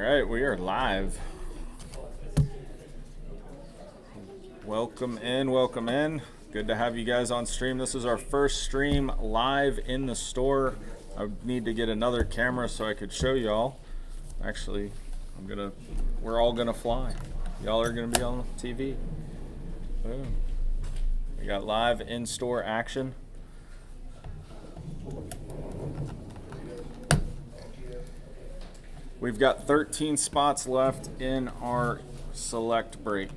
right, we are live. Welcome in, welcome in. Good to have you guys on stream. This is our first stream live in the store. I need to get another camera so I could show y'all. Actually, we're all gonna fly. Y'all are gonna be on TV. Boom. We got live in-store action. We've got 13 spots left in our select break.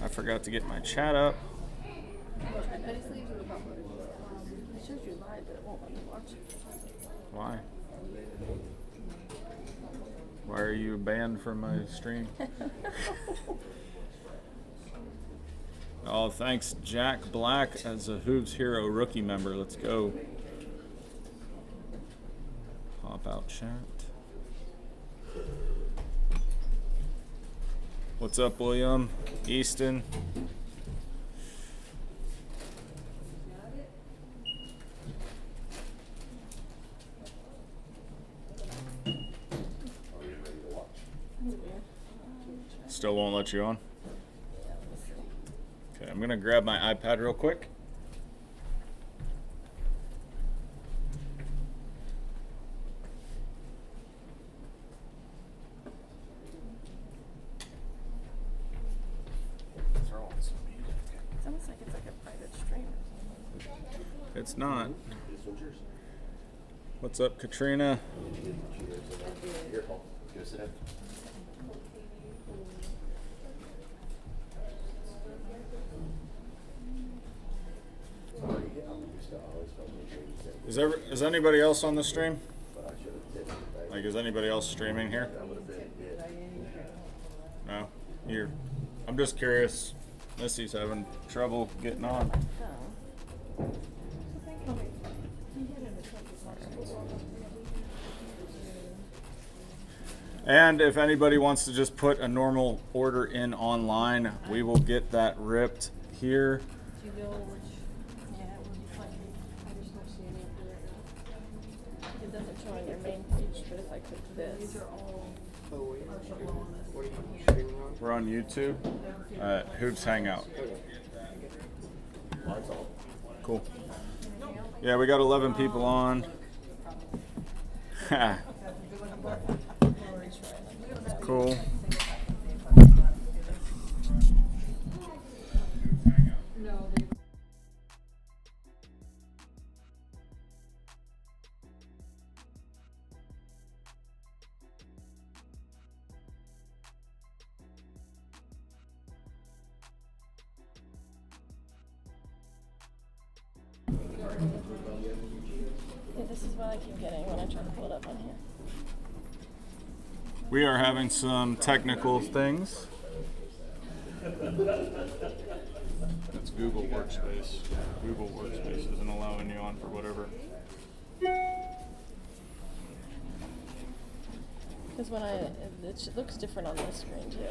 I forgot to get my chat up. Why? Why are you banned from my stream? Oh, thanks, Jack Black, as a Hoov's Hero rookie member. Let's go. Pop out chat. What's up, William? Easton. Still won't let you on? Okay, I'm gonna grab my iPad real quick. Throw on some music. It's almost like it's like a private stream. It's not. What's up, Katrina? Is anybody else on the stream? Like, is anybody else streaming here? No? I'm just curious. Missy's having trouble getting on. And if anybody wants to just put a normal order in online, we will get that ripped here. Do you know which? Yeah, it would be fun. I just don't see any of it right now. It doesn't show on your main page, but if I click this. These are all. Oh, wait. What are you streaming on? We're on YouTube. Hoov's Hangout. Cool. Yeah, we got 11 people on. Cool. Yeah, this is what I keep getting when I try to pull it up on here. We are having some technical things. That's Google Workspace. Google Workspace isn't allowing you on for whatever. Because when it looks different on this screen too.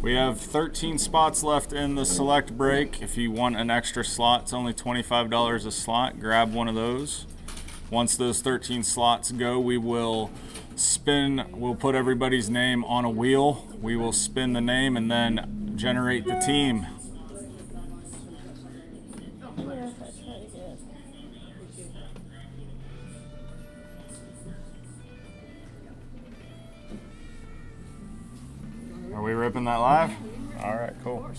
We have 13 spots left in the select break. If you want an extra slot, it's only $25 a slot. Grab one of those. Once those 13 slots go, we will we'll put everybody's name on a wheel. We will spin the name and then generate the team. Yeah, that's pretty good. Are we ripping that live? All right, cool.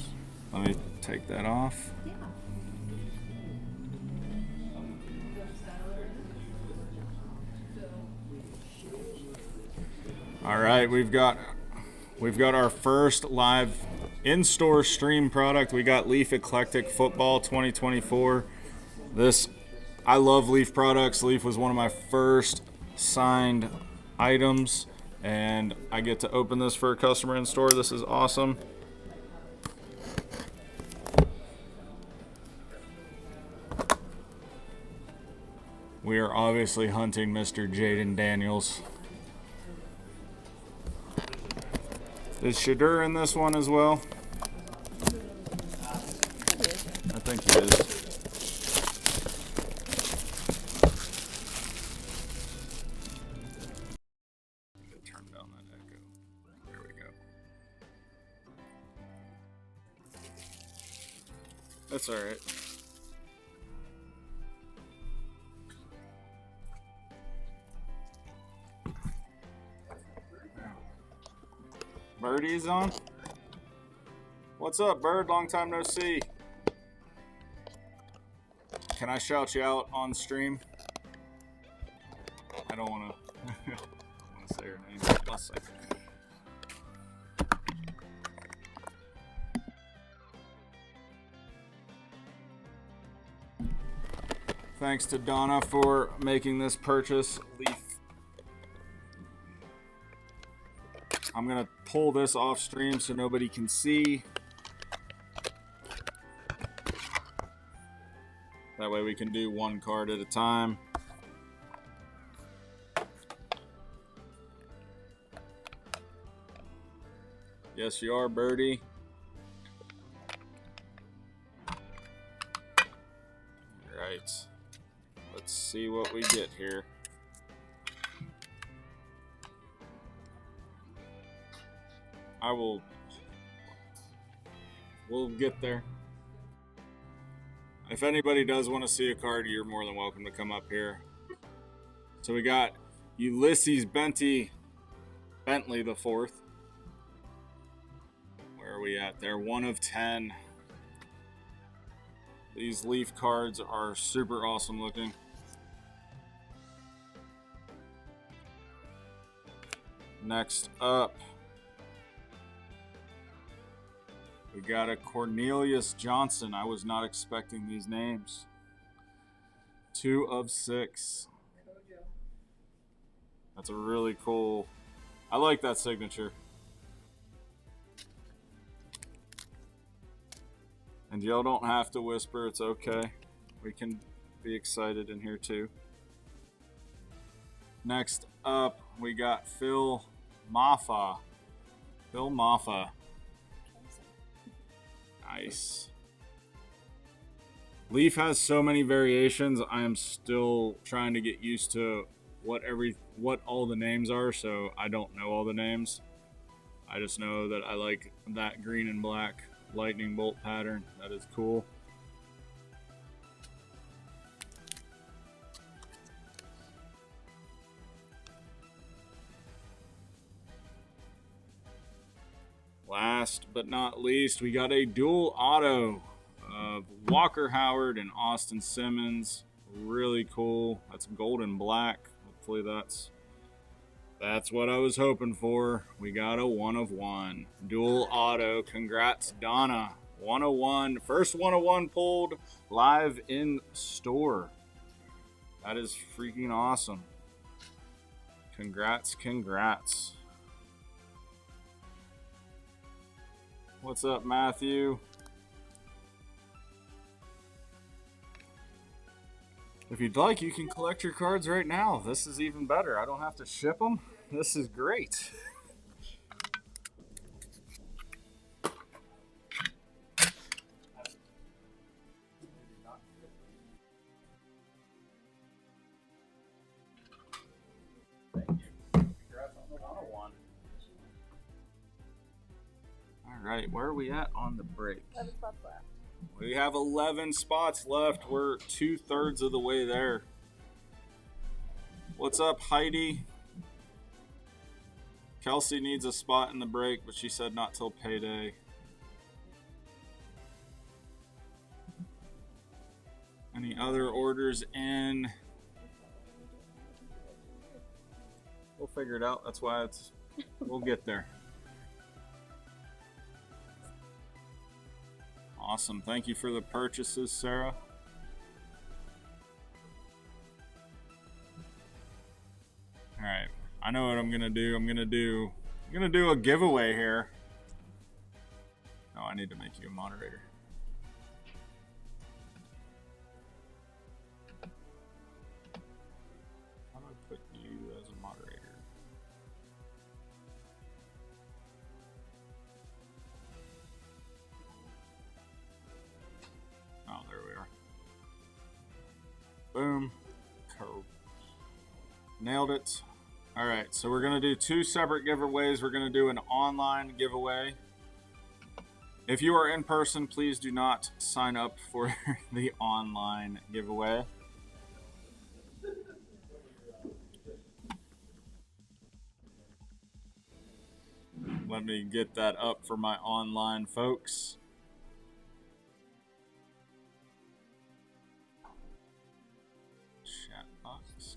Let me take that off. All right, we've got our first live in-store stream product. We got Leaf Eclectic Football 2024. I love Leaf products. Leaf was one of my first signed items, and I get to open this for a customer in store. This is awesome. We are obviously hunting Mr. Jaden Daniels. Is Shadur in this one as well? I think he is. Turn down that echo. There we go. That's all right. Birdie's on. What's up, Bird? Long time no see. Can I shout you out on stream? I don't want to say her name. One second. Thanks to Donna for making this purchase. Leaf. I'm gonna pull this off stream so nobody can see. That way we can do one card at a time. Yes, you are, Birdie. All right. Let's see what we get here. We'll get there. If anybody does want to see a card, you're more than welcome to come up here. So we got Ulysses Bentley the fourth. Where are we at there? 1 of 10. These leaf cards are super awesome looking. Next up, we got a Cornelius Johnson. I was not expecting these names. 2 of 6. That's a really cool. I like that signature. And y'all don't have to whisper. It's okay. We can be excited in here too. Next up, we got Phil Maffa. Phil Maffa. Nice. Leaf has so many variations. I am still trying to get used to what all the names are, so I don't know all the names. I just know that I like that green and black lightning bolt pattern. That is cool. Last but not least, we got a dual auto of Walker Howard and Austin Simmons. Really cool. That's gold and black. Hopefully that's what I was hoping for. We got a 1 of 1 dual auto. Congrats, Donna. 101. First 101 pulled live in store. That is freaking awesome. Congrats, congrats. What's up, Matthew? If you'd like, you can collect your cards right now. This is even better. I don't have to ship them. This is great. Thank you. Congrats on the 101. All right, where are we at on the break? 11 spots left. We have 11 spots left. We're 2/3 of the way there. What's up, Heidi? Kelsey needs a spot in the break, but she said not till payday. Any other orders in? We'll figure it out. That's why we'll get there. Awesome. Thank you for the purchases, Sarah. All right. I know what I'm going to do. I'm going to do a giveaway here. Oh, I need to make you a moderator. How do I put you as a moderator? boom. Nailed it. All right, so we're going to do 2 separate giveaways. We're going to do an online giveaway. If you are in person, please do not sign up for the online giveaway. Let me get that up for my online folks. Chat box.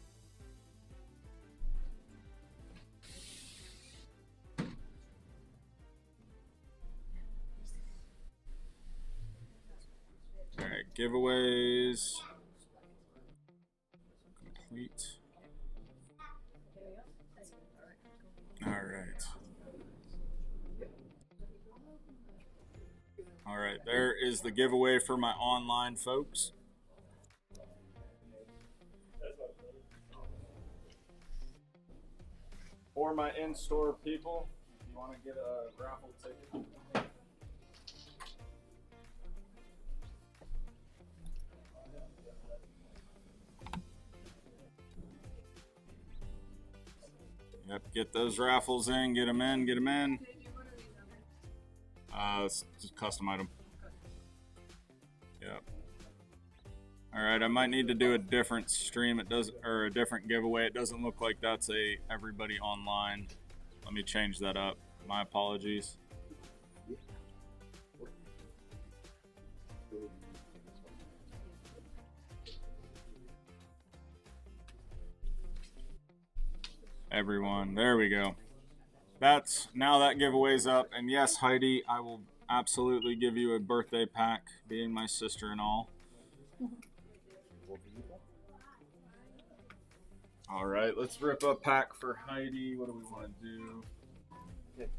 All right, giveaways complete. All right. All right, there is the giveaway for my online folks. For my in-store people, if you want to get a raffle ticket. Yep, get those raffles in, get them in, get them in. It's just custom item. Yep. All right, I might need to do a different stream. It doesn't, or a different giveaway. It doesn't look like that's a everybody online. Let me change that up. My apologies. Everyone, there we go. That's now that giveaway's up, and yes, Heidi, I will absolutely give you a birthday pack, being my sister and all. All right, let's rip a pack for Heidi. What do we want to do? Here.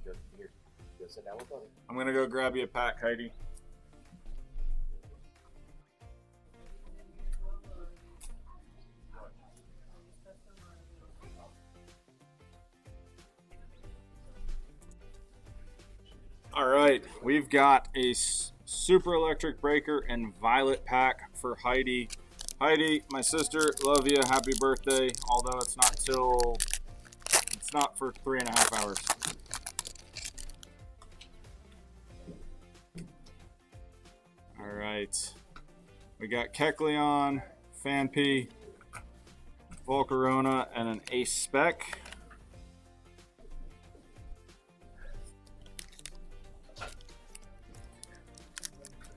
Go sit down with Buddy. I'm gonna go grab you a pack, Heidi. All right, we've got a super electric breaker and violet pack for Heidi. Heidi, my sister, love you. Happy birthday. Although it's not for 3.5 hours. All right, we got Kecleon, Fanpy, Volcarona, and an Ace Spec.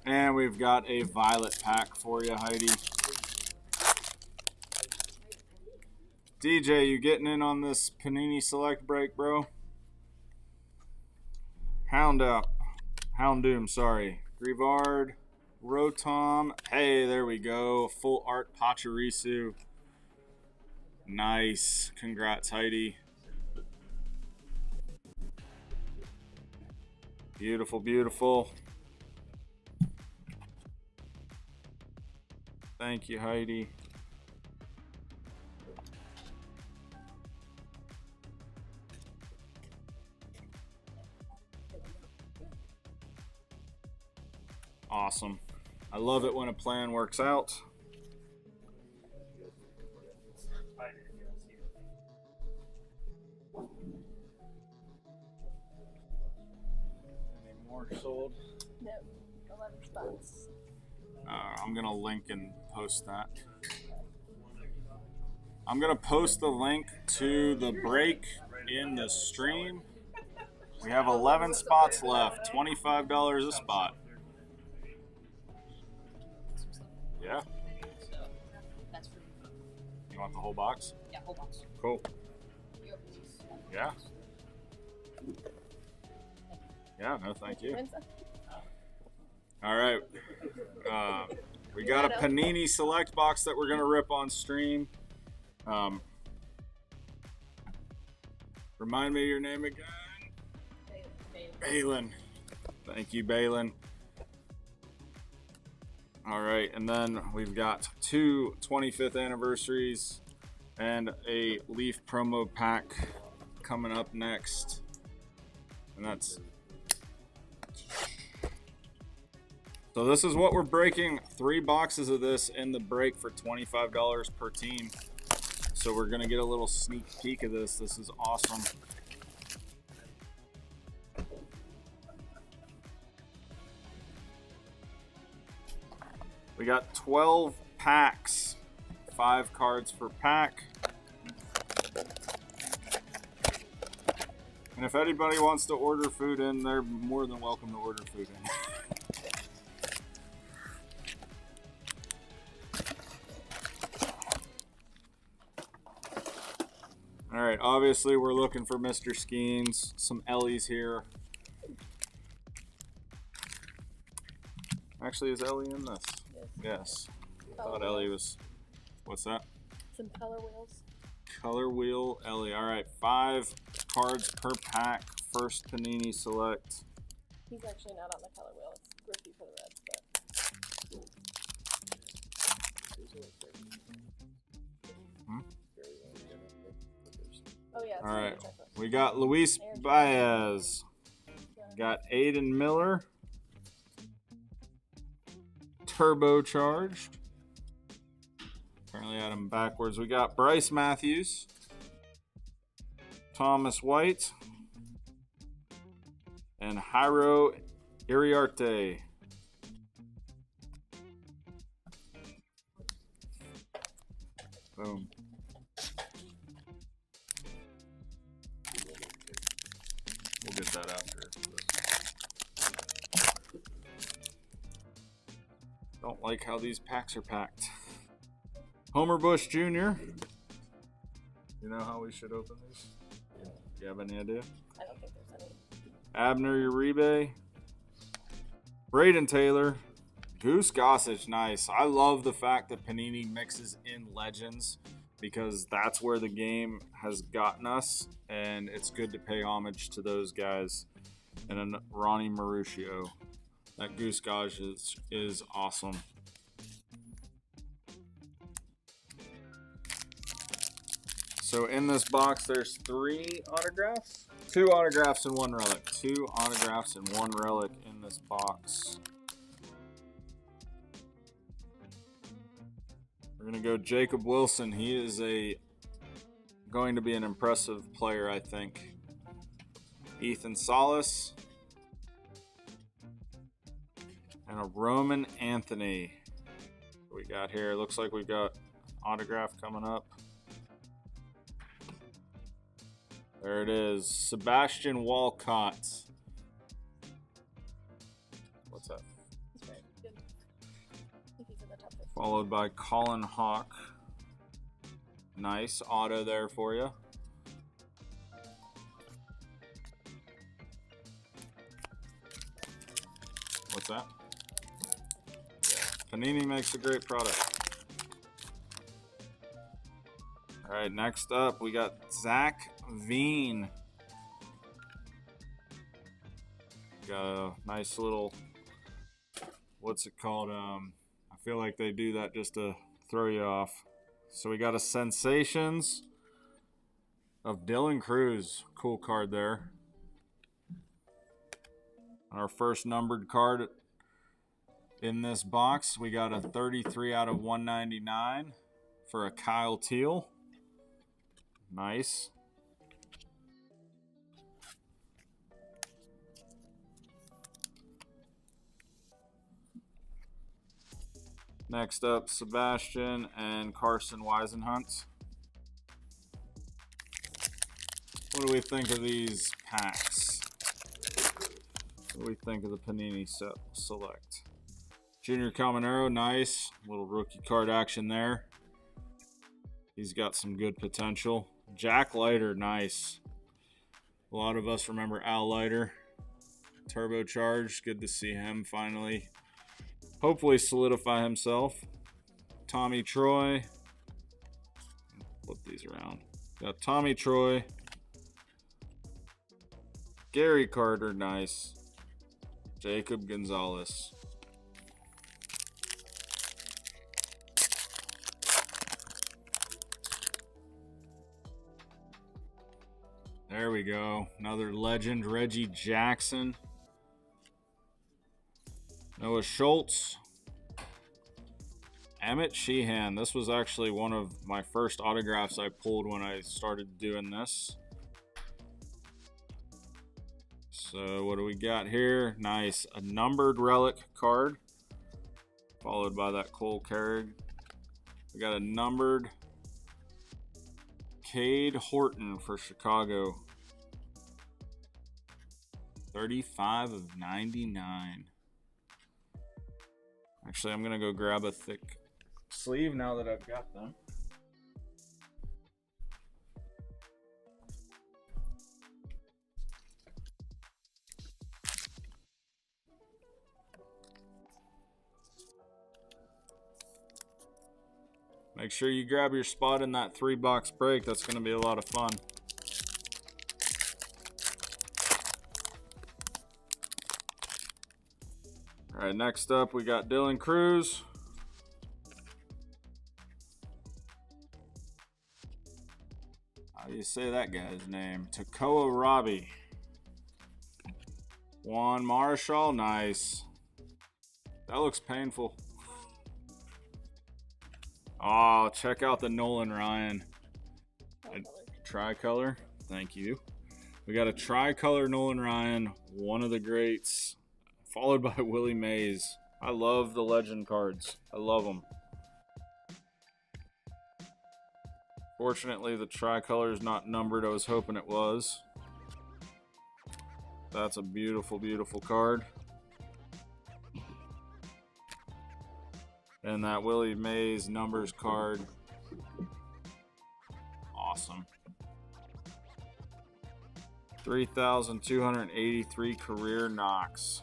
And we've got a violet pack for you, Heidi. DJ, you getting in on this Panini Select break, bro? Houndoom, sorry. Grivard, Rotom. Hey, there we go. Full art Pachirisu. Nice. Congrats, Heidi. Beautiful, beautiful. Thank you, Heidi. Awesome. I love it when a plan works out. Any more sold? No, 11 spots. I'm gonna link and post that. I'm gonna post the link to the break in the stream. We have 11 spots left, $25 a spot. Yeah. That's for you. You want the whole box? Yeah, whole box. Cool. Yeah. Yeah, no, thank you. All right. We got a Panini Select box that we're going to rip on stream. Remind me of your name again. Balin. Thank you, Balin. All right, and then we've got 2 25th anniversaries and a Leaf promo pack coming up next. And that's So this is what we're breaking. 3 boxes of this in the break for $25 per team. So we're gonna get a little sneak peek of this. This is awesome. We got 12 packs, 5 cards per pack. And if anybody wants to order food in, they're more than welcome to order food in. All right, obviously we're looking for Mr. Skeens, some Ellies here. Actually, is Ellie in this? Yes. I thought Ellie was, what's that? Some color wheels. Color wheel Ellie. All right, 5 cards per pack. First Panini select. He's actually not on the color wheel. It's Griffey for the Reds, but. Oh yeah. All right, we got Luis Baez. Got Aiden Miller. Turbocharged. Apparently had him backwards. We got Bryce Matthews. Thomas White. And Jairo Iriarte. Boom. We'll get that after. Don't like how these packs are packed. Homer Bush Jr. You know how we should open these? Do you have any idea? I don't think there's any. Abner Uribe. Braden Taylor. Goose Gossage, nice. I love the fact that Panini mixes in legends because that's where the game has gotten us, and it's good to pay homage to those guys. And then Ronnie Mauricio. That Goose Gossage is awesome. So in this box, there's 3 autographs. 2 autographs and 1 relic. 2 autographs and 1 relic in this box. We're gonna go Jacob Wilson. He is going to be an impressive player, I think. Ethan Salas. And a Roman Anthony. What we got here? Looks like we've got autograph coming up. There it is. Sebastian Walcott. What's that? He's very good. I think he's in the top 50. Followed by Colin Hawk. Nice auto there for you. What's that? Panini makes a great product. All right, next up we got Zach Veen. Got a nice little, what's it called? I feel like they do that just to throw you off. So we got a Sensations of Dylan Cruz. Cool card there. Our first numbered card in this box, we got a 33 out of 199 for a Kyle Teal. Nice. Next up, Sebastian and Carson Weisenhunt. What do we think of these packs? What do we think of the Panini Select? Junior Caminero, nice. Little rookie card action there. He's got some good potential. Jack Leiter, nice. A lot of us remember Al Leiter. Turbocharged, good to see him finally. Hopefully solidify himself. Tommy Troy. Flip these around. Got Tommy Troy. Gary Carter, nice. Jacob Gonzalez. There we go. Another legend, Reggie Jackson. Noah Schultz. Emmett Sheehan. This was actually one of my first autographs I pulled when I started doing this. So what do we got here? Nice. A numbered relic card. Followed by that Cole Carrig. We got a numbered Cade Horton for Chicago. 35 of 99. Actually, I'm going to go grab a thick sleeve now that I've got them. Make sure you grab your spot in that 3-box break. That's going to be a lot of fun. All right, next up we got Dylan Cruz. How do you say that guy's name? Takoa Robbie. Juan Marshall, nice. That looks painful. Oh, check out the Nolan Ryan. A tricolor. Thank you. We got a tricolor Nolan Ryan, one of the greats, followed by Willie Mays. I love the legend cards. I love them. Fortunately, the tricolor is not numbered. I was hoping it was. That's a beautiful, beautiful card. And that Willie Mays numbers card. Awesome. 3,283 career knocks.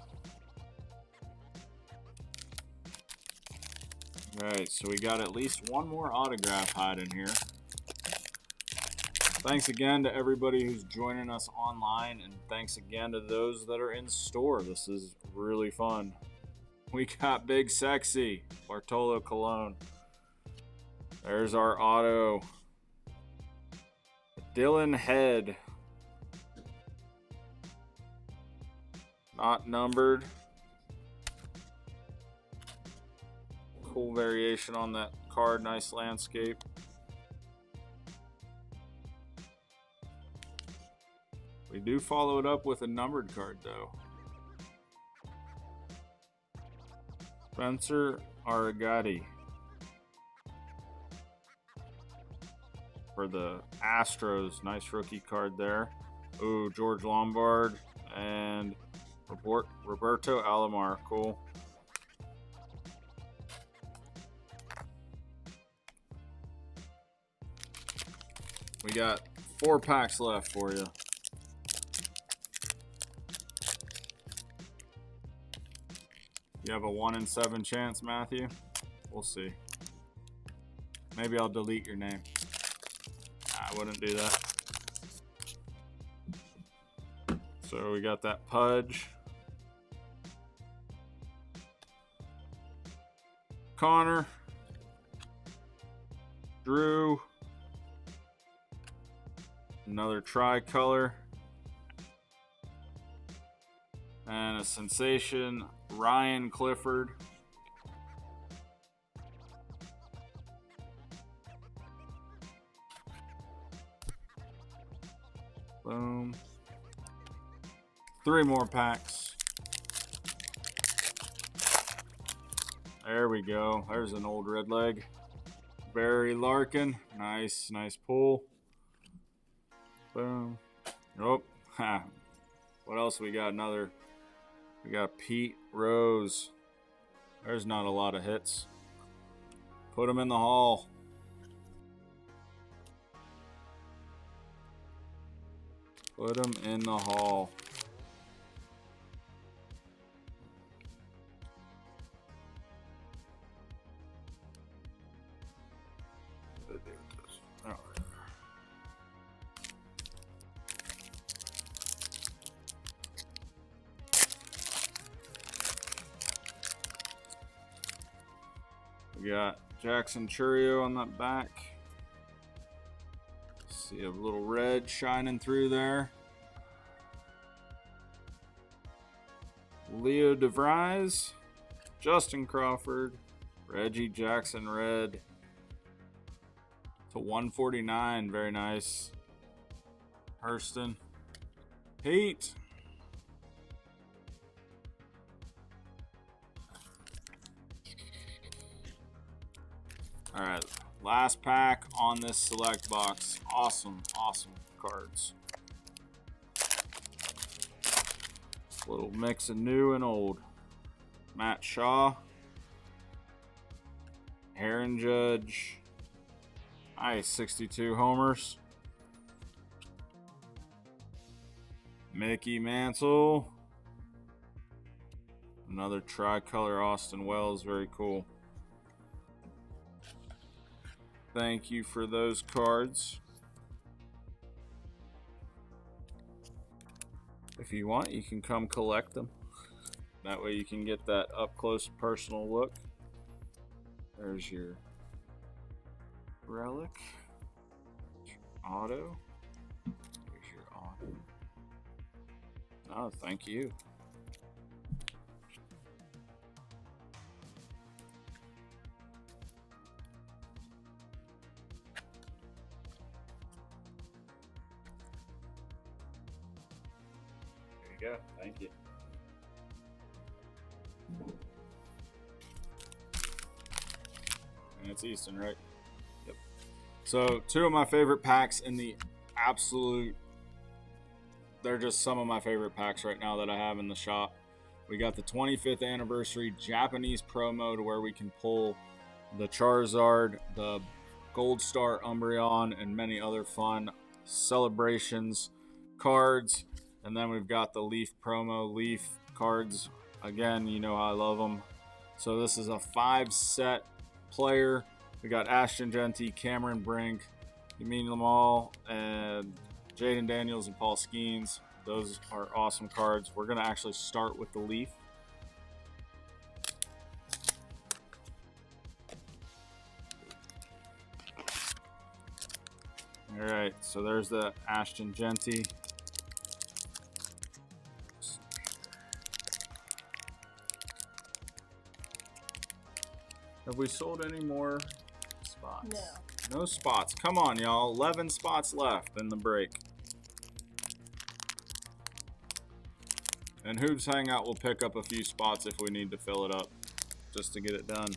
Alright, so we got at least one more autograph hiding here. Thanks again to everybody who's joining us online, and thanks again to those that are in store. This is really fun. We got Big Sexy, Bartolo Colon. There's our auto. Dylan Head. Not numbered. Cool variation on that card, nice landscape. We do follow it up with a numbered card though. Spencer Aragati for the Astros. Nice rookie card there. Ooh, George Lombard and Roberto Alomar. Cool. We got 4 packs left for you. You have a 1 in 7 chance, Matthew? We'll see. Maybe I'll delete your name. I wouldn't do that. So we got that Pudge. Connor. Drew. Another tricolor. And a sensation, Ryan Clifford. Boom. 3 more packs. There we go. There's an old red leg. Barry Larkin. Nice, nice pull. Boom. Nope. Ha. What else we got? Another. We got Pete Rose. There's not a lot of hits. Put him in the hall. Put him in the hall. We got Jackson Churio on that back. See a little red shining through there. Leo DeVries. Justin Crawford, Reggie Jackson red to 149. Very nice. Hurston. Pete. All right, last pack on this select box. Awesome, awesome cards. Little mix of new and old. Matt Shaw. Aaron Judge. Nice, 62 homers. Mickey Mantle. Another tricolor Austin Wells, very cool. Thank you for those cards. If you want, you can come collect them. That way you can get that up close personal look. There's your relic. Auto. There's your auto. Oh, thank you. There you go. Thank you. And it's Easton, right? Yep. So, two of my favorite packs in the absolute... They're just some of my favorite packs right now that I have in the shop. We got the 25th anniversary Japanese promo to where we can pull the Charizard, the Gold Star Umbreon, and many other fun celebrations cards. And then we've got the Leaf promo, Leaf cards. Again, you know how I love them. So this is a 5-set player. We got Ashton Genty, Cameron Brink, Yamin Lamal, and Jaden Daniels and Paul Skeens. Those are awesome cards. We're going to actually start with the Leaf. All right, so there's the Ashton Genty. Have we sold any more spots? No. No spots. Come on, y'all. 11 spots left in the break. And Hoov's Hangout will pick up a few spots if we need to fill it up, just to get it done.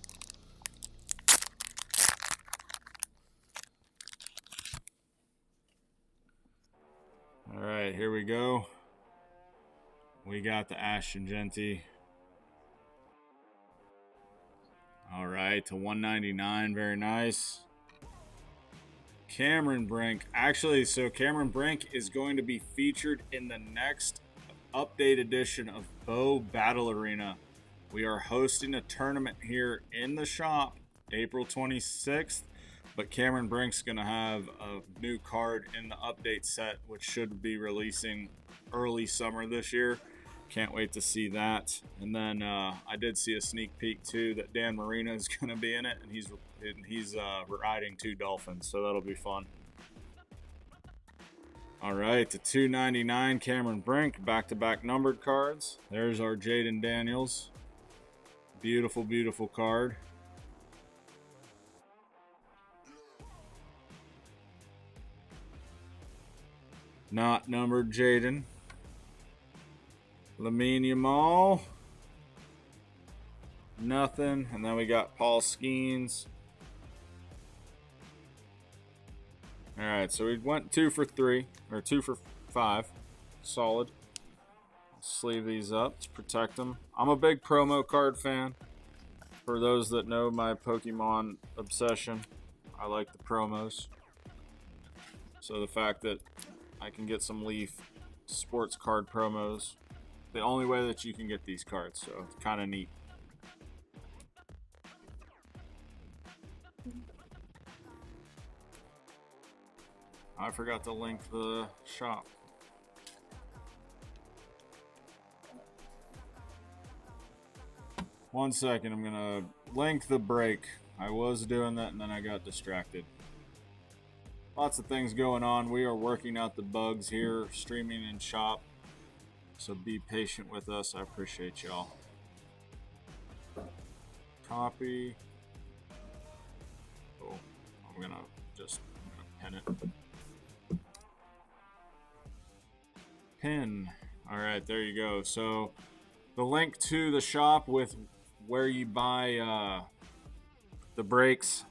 All right, here we go. We got the Ashton Genty. All right, to 199, very nice. Cameron Brink. Actually, so Cameron Brink is going to be featured in the next update edition of Bo Battle Arena. We are hosting a tournament here in the shop April 26th, but Cameron Brink's going to have a new card in the update set, which should be releasing early summer this year. Can't wait to see that. And then I did see a sneak peek too that Dan Marino is going to be in it, and he's riding 2 Dolphins, so that'll be fun. All right, to 299 Cameron Brink, back-to-back numbered cards. There's our Jaden Daniels. Beautiful, beautiful card. Not numbered Jaden. Lamine Yamal. Nothing. And then we got Paul Skeens. All right, so we went 2 for 3, or 2 for 5. Solid. I'll sleeve these up to protect them. I'm a big promo card fan. For those that know my Pokemon obsession, I like the promos. So the fact that I can get some Leaf sports card promos, the only way that you can get these cards, so it's kind of neat. I forgot to link the shop. One second, I'm gonna link the break. I was doing that and then I got distracted. Lots of things going on. We are working out the bugs here, streaming in shop. So be patient with us. I appreciate y'all. copy. Oh, I'm gonna pin it. Pin. All right, there you go. So the link to the shop with where you buy the breaks,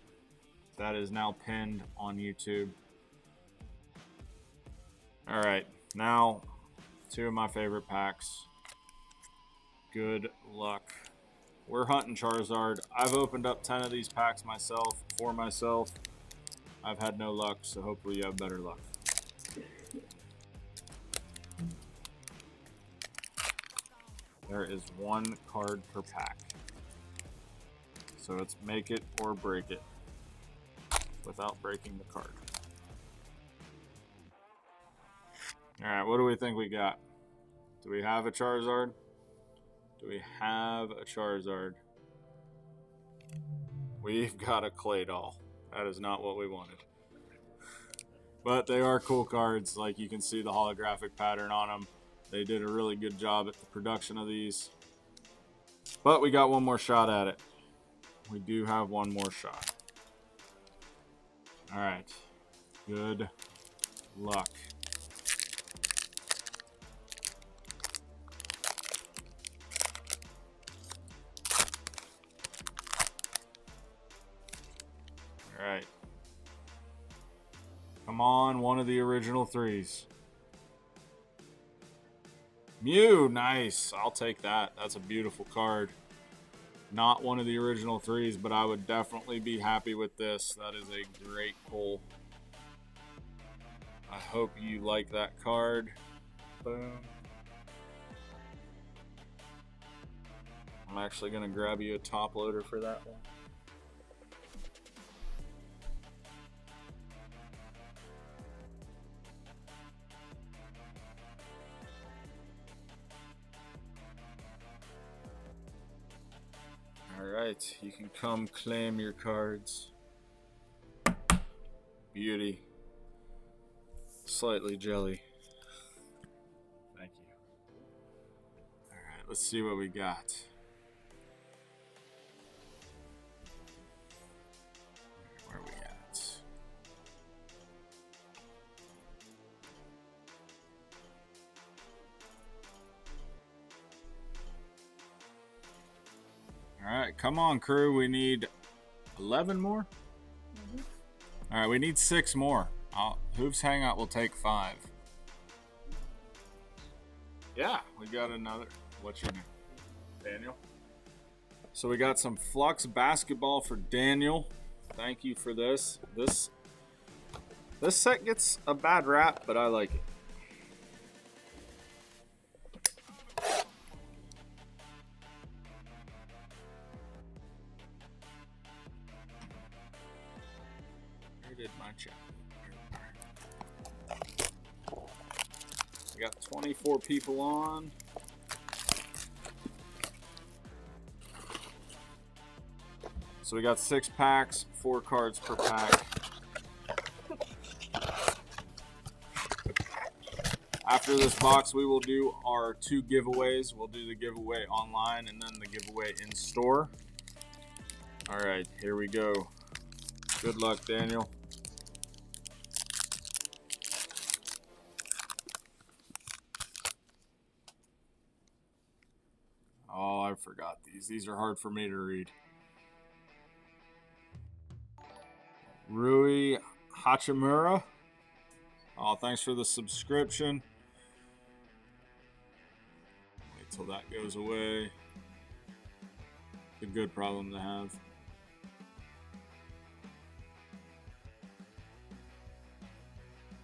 that is now pinned on YouTube. All right, now two of my favorite packs. Good luck. We're hunting Charizard. I've opened up 10 of these packs myself, for myself. I've had no luck, so hopefully you have better luck. There is one card per pack. So it's make it or break it without breaking the card. Alright, what do we think we got? Do we have a Charizard? Do we have a Charizard? We've got a Clay Doll. That is not what we wanted. But they are cool cards. Like, you can see the holographic pattern on them. They did a really good job at the production of these. But we got one more shot at it. We do have one more shot. Alright. Good luck. Alright. Come on, one of the original threes. Mew, nice. I'll take that. That's a beautiful card. Not one of the original threes, but I would definitely be happy with this. That is a great pull. I hope you like that card. Boom. I'm actually going to grab you a top loader for that one. Alright, you can come claim your cards. Beauty. Slightly jelly. Thank you. Alright, let's see what we got. Where are we at? Alright, come on, crew. We need 11 more? Alright, we need 6 more. Hoov's Hangout will take 5. Yeah, we got another. What's your name? Daniel. So we got some Flux basketball for Daniel. Thank you for this. This set gets a bad rap, but I like it. Where did my check? We got 24 people on. So we got 6 packs, 4 cards per pack. After this box, we will do our 2 giveaways. We'll do the giveaway online and then the giveaway in store. All right, here we go. Good luck, Daniel. Oh, I forgot these. These are hard for me to read. Rui Hachimura. Oh, thanks for the subscription. Wait till that goes away. It's a good problem to have.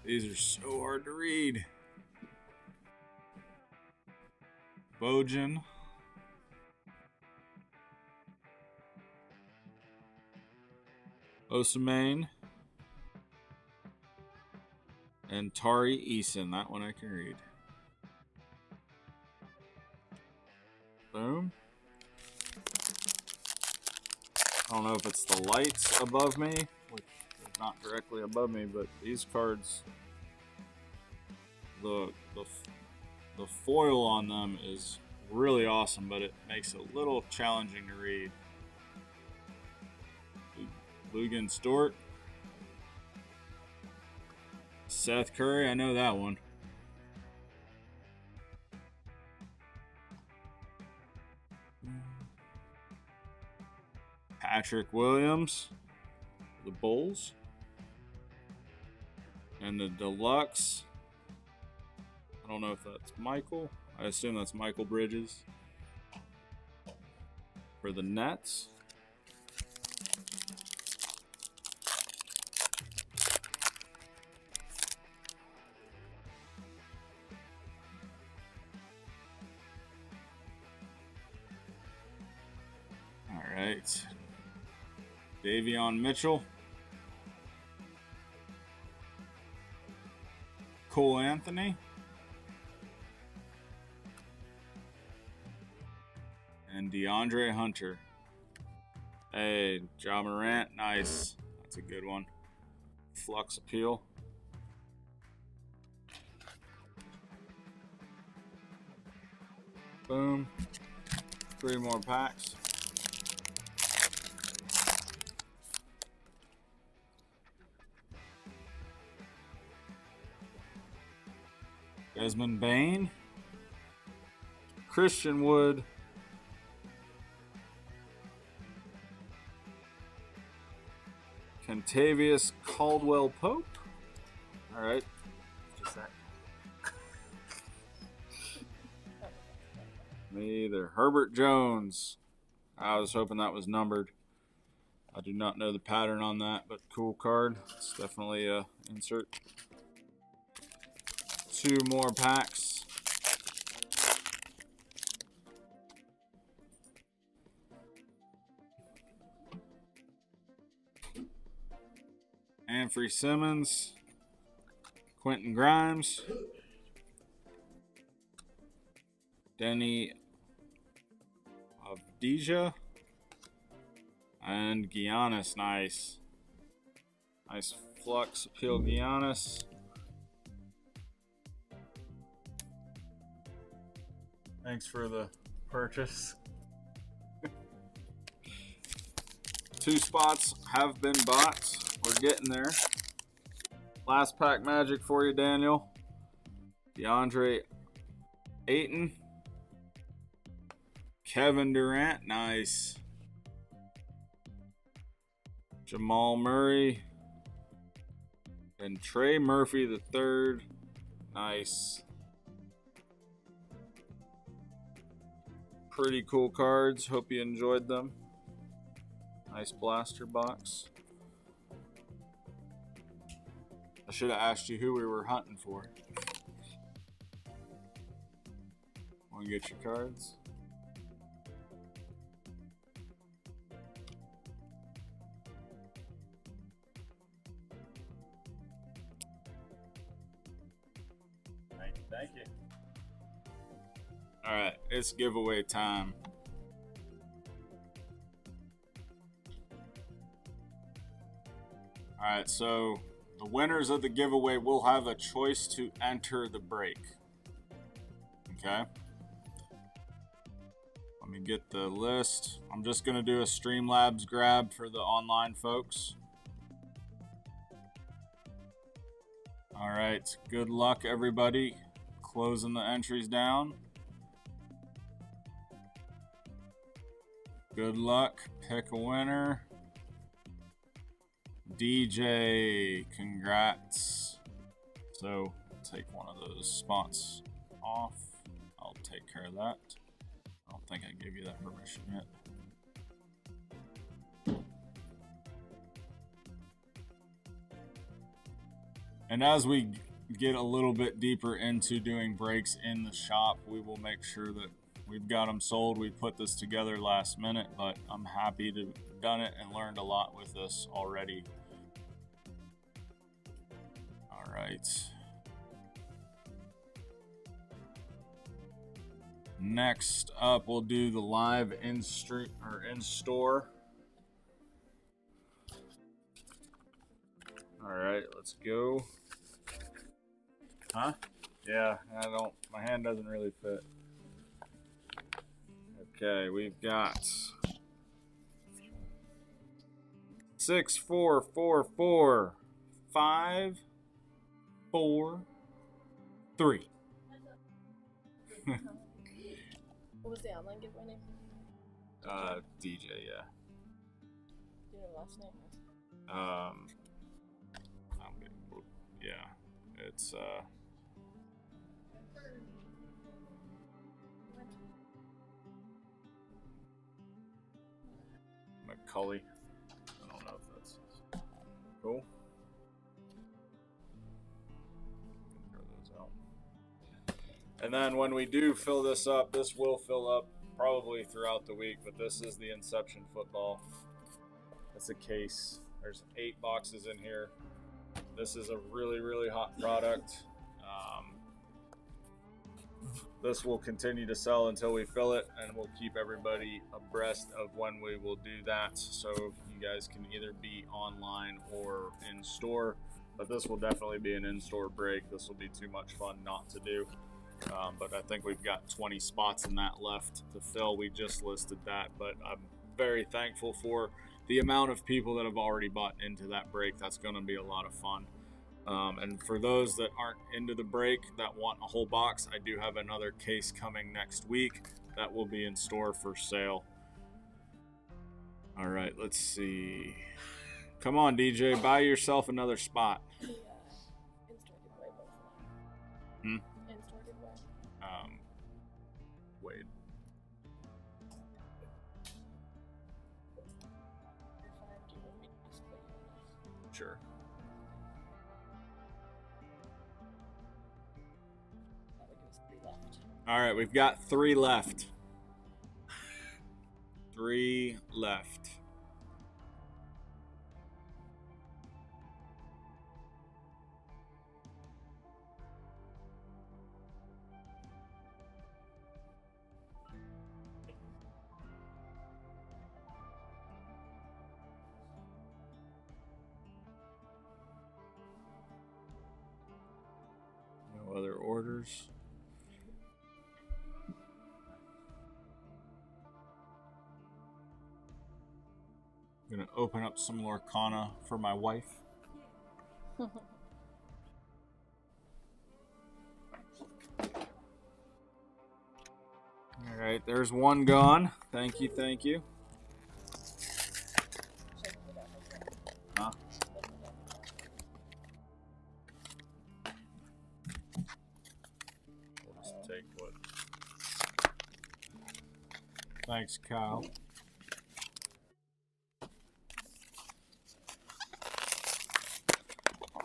These are so hard to read. Bojan. Osamane. And Tari Eason. That one I can read. Boom. I don't know if it's the lights above me, which is not directly above me, but these cards, the foil on them is really awesome, but it makes it a little challenging to read. Lugan Stewart. Seth Curry, I know that one. Patrick Williams, the Bulls. And the deluxe, I don't know if that's Michael. I assume that's Michael Bridges. For the Nets. All right. Davion Mitchell. Cole Anthony. And DeAndre Hunter. Hey, Ja Morant, nice. That's a good one. Flux appeal. Boom. 3 more packs. Desmond Bain. Christian Wood. Contavious Caldwell Pope. All right. Just that. Me either. Herbert Jones. I was hoping that was numbered. I do not know the pattern on that, but cool card. It's definitely a insert. 2 more packs. Anfrey Simmons, Quentin Grimes, Denny Avdija, and Giannis. Nice. Nice flux appeal, Giannis. Thanks for the purchase. 2 spots have been bought. We're getting there. Last pack magic for you, Daniel. DeAndre Ayton. Kevin Durant, nice. Jamal Murray. And Trey Murphy III, nice. Pretty cool cards. Hope you enjoyed them. Nice blaster box. I should have asked you who we were hunting for. Want to get your cards? Thank you. All right, it's giveaway time. All right, so the winners of the giveaway will have a choice to enter the break. Okay. Let me get the list. I'm just going to do a Streamlabs grab for the online folks. All right, good luck, everybody. Closing the entries down. Good luck. Pick a winner. DJ, congrats. So, take one of those spots off. I'll take care of that. I don't think I gave you that permission yet. And as we get a little bit deeper into doing breaks in the shop, we will make sure that we've got them sold. We put this together last minute, but I'm happy to have done it and learned a lot with this already. All right. Next up, we'll do the live in store. All right, let's go. Huh? Yeah, my hand doesn't really fit. Okay, we've got 6, 4, 4, 4, 5, 4, 3. What was the online giveaway name? DJ, yeah. Do you know the last name? Yeah, it's McCully. I don't know if that's cool. Throw those out. And then when we do fill this up, this will fill up probably throughout the week, but this is the Inception football. It's a case. There's 8 boxes in here. This is a really, really hot product. This will continue to sell until we fill it, and we'll keep everybody abreast of when we will do that. So you guys can either be online or in store, but this will definitely be an in-store break. This will be too much fun not to do. But I think we've got 20 spots in that left to fill. We just listed that, but I'm very thankful for the amount of people that have already bought into that break. That's going to be a lot of fun. And for those that aren't into the break that want a whole box, I do have another case coming next week that will be in store for sale. All right, let's see. Come on, DJ, buy yourself another spot. The in-store giveaway both of them. In-store giveaway. Wade. You're fine. Do you want me to just put you on this? Sure. That would give us 3 left. All right, we've got 3 left. 3 left. No other orders. I'm gonna open up some Lorcana for my wife. All right, there's one gone. Thank you, thank you. Huh? We'll just take what. Thanks, Kyle.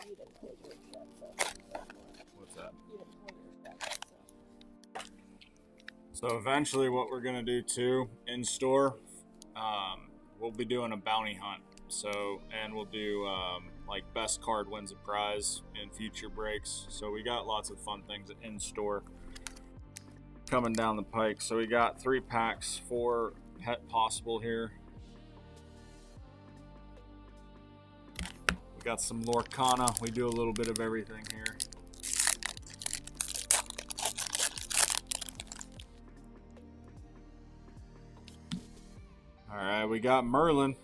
You didn't hold yours yet, so. What's that? You didn't hold yours yet, so. So eventually what we're gonna do too, in store, we'll be doing a bounty hunt. So, and we'll do like best card wins a prize in future breaks. So we got lots of fun things in store coming down the pike. So we got 3 packs for Pet Possible here. We got some Lorcana. We do a little bit of everything here. All right, we got Merlin.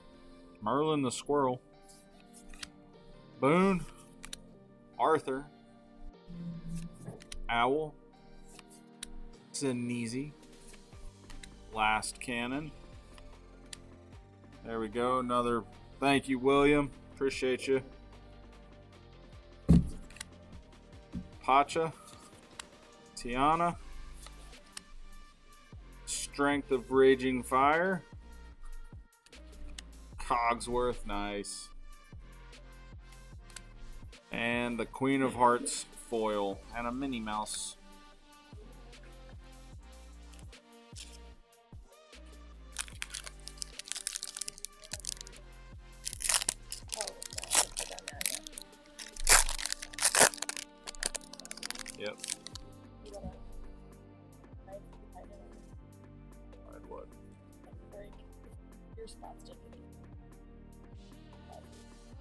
Merlin the squirrel. Boone. Arthur. Owl. Sneezy. Last Cannon. There we go. Another. Thank you, William. Appreciate you. Pacha. Tiana. Strength of Raging Fire. Cogsworth, nice. And the Queen of Hearts foil and a Minnie Mouse. Oh, no, I haven't put that down yet. Yep. You wanna hide it? Alright, what? Break. Your spot's taken.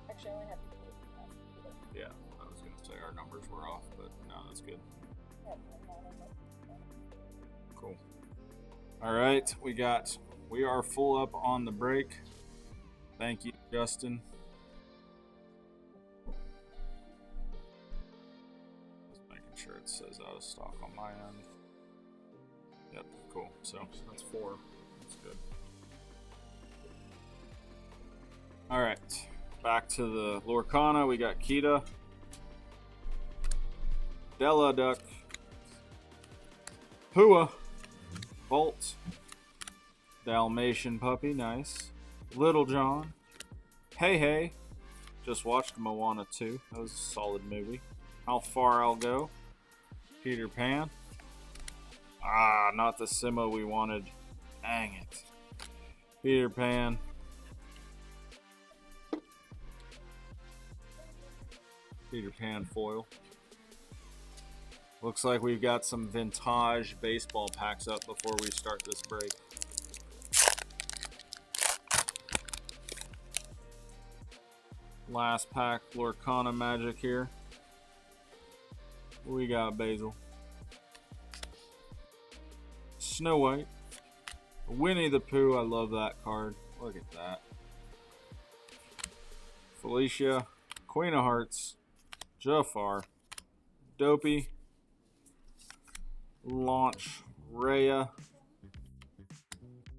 Actually, I only have you put it. Yeah, I was gonna say our numbers were off, but no, that's good. Cool. All right, we are full up on the break. Thank you, Justin. Just making sure it says out of stock on my end. Yep, cool. So that's 4. That's good. All right, back to the Lorcana. We got Kita, Della Duck, Pua, Bolt, Dalmatian Puppy, nice. Little John, Hey Hey, just watched Moana 2. That was a solid movie. How Far I'll Go, Peter Pan. Ah, not the Simo we wanted. Dang it. Peter Pan. Peter Pan foil. Looks like we've got some vintage baseball packs up before we start this break. Last pack, Lorcana Magic here. We got Basil. Snow White. Winnie the Pooh, I love that card. Look at that. Felicia. Queen of Hearts. Jafar. Dopey. Launch. Rhea.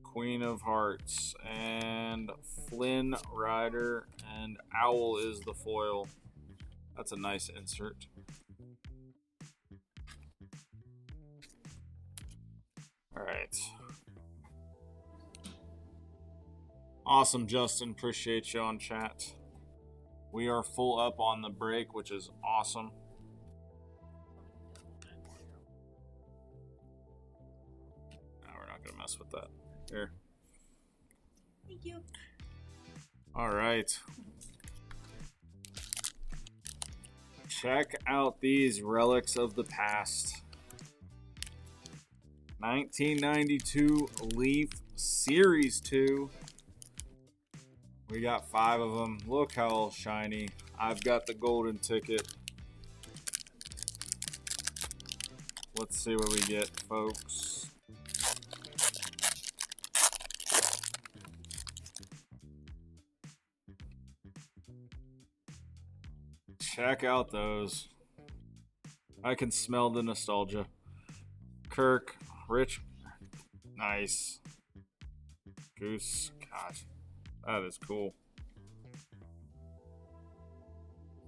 Queen of Hearts. And Flynn Rider. And Owl is the foil. That's a nice insert. Alright. Awesome, Justin. Appreciate you on chat. We are full up on the break, which is awesome. No, we're not going to mess with that. Here. Thank you. Alright. Check out these relics of the past. 1992 Leaf Series 2. We got 5 of them. Look how shiny. I've got the golden ticket. Let's see what we get, folks. Check out those. I can smell the nostalgia. Kirk, Rich, nice. Goose, gosh, that is cool.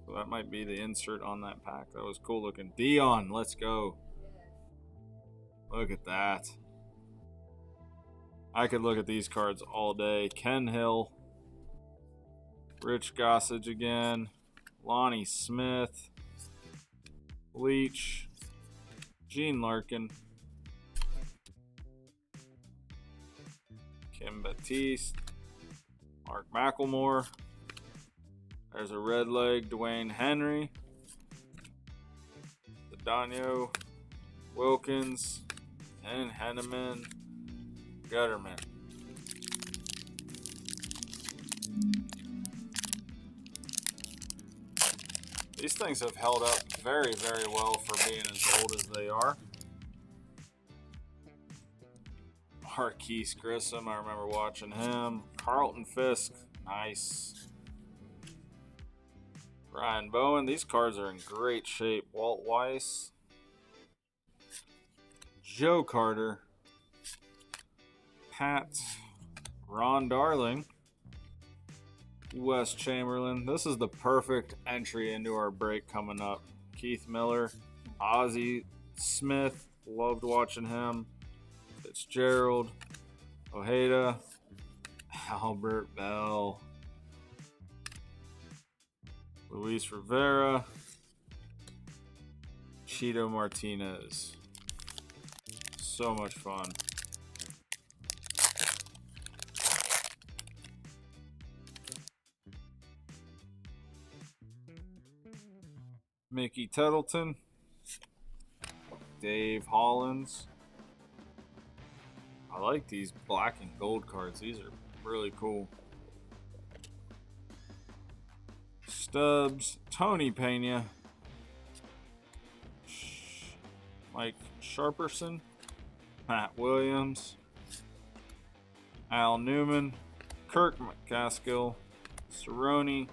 So that might be the insert on that pack. That was cool looking. Dion, let's go. Look at that. I could look at these cards all day. Ken Hill, Rich Gossage again, Lonnie Smith, Leach, Gene Larkin, Kim Batiste, Mark McElmore. There's a red leg, Dwayne Henry, Cedano, Wilkins, and Henneman, Gutterman. These things have held up very, very well for being as old as they are. Marquise Grissom, I remember watching him. Carlton Fisk, nice. Ryan Bowen, these cards are in great shape. Walt Weiss. Joe Carter. Pat. Ron Darling. Wes Chamberlain. This is the perfect entry into our break coming up. Keith Miller. Ozzie Smith. Loved watching him. Fitzgerald. Ojeda. Albert Bell. Luis Rivera. Cheeto Martinez. So much fun. Mickey Tettleton. Dave Hollins. I like these black and gold cards. These are really cool. Stubbs. Tony Pena. Mike Sharperson. Matt Williams. Al Newman. Kirk McCaskill. Cerrone,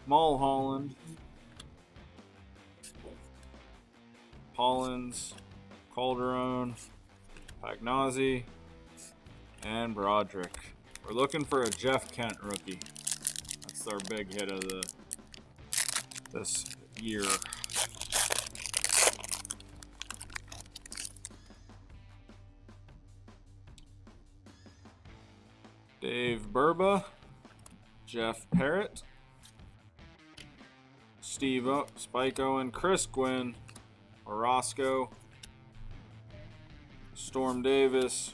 Mulholland, Hollins, Calderon, Pagnozzi, and Broderick. We're looking for a Jeff Kent rookie. That's our big hit of this year. Dave Burba, Jeff Parrott, Steve Spike Owen, Chris Gwynn, Orozco, Storm Davis,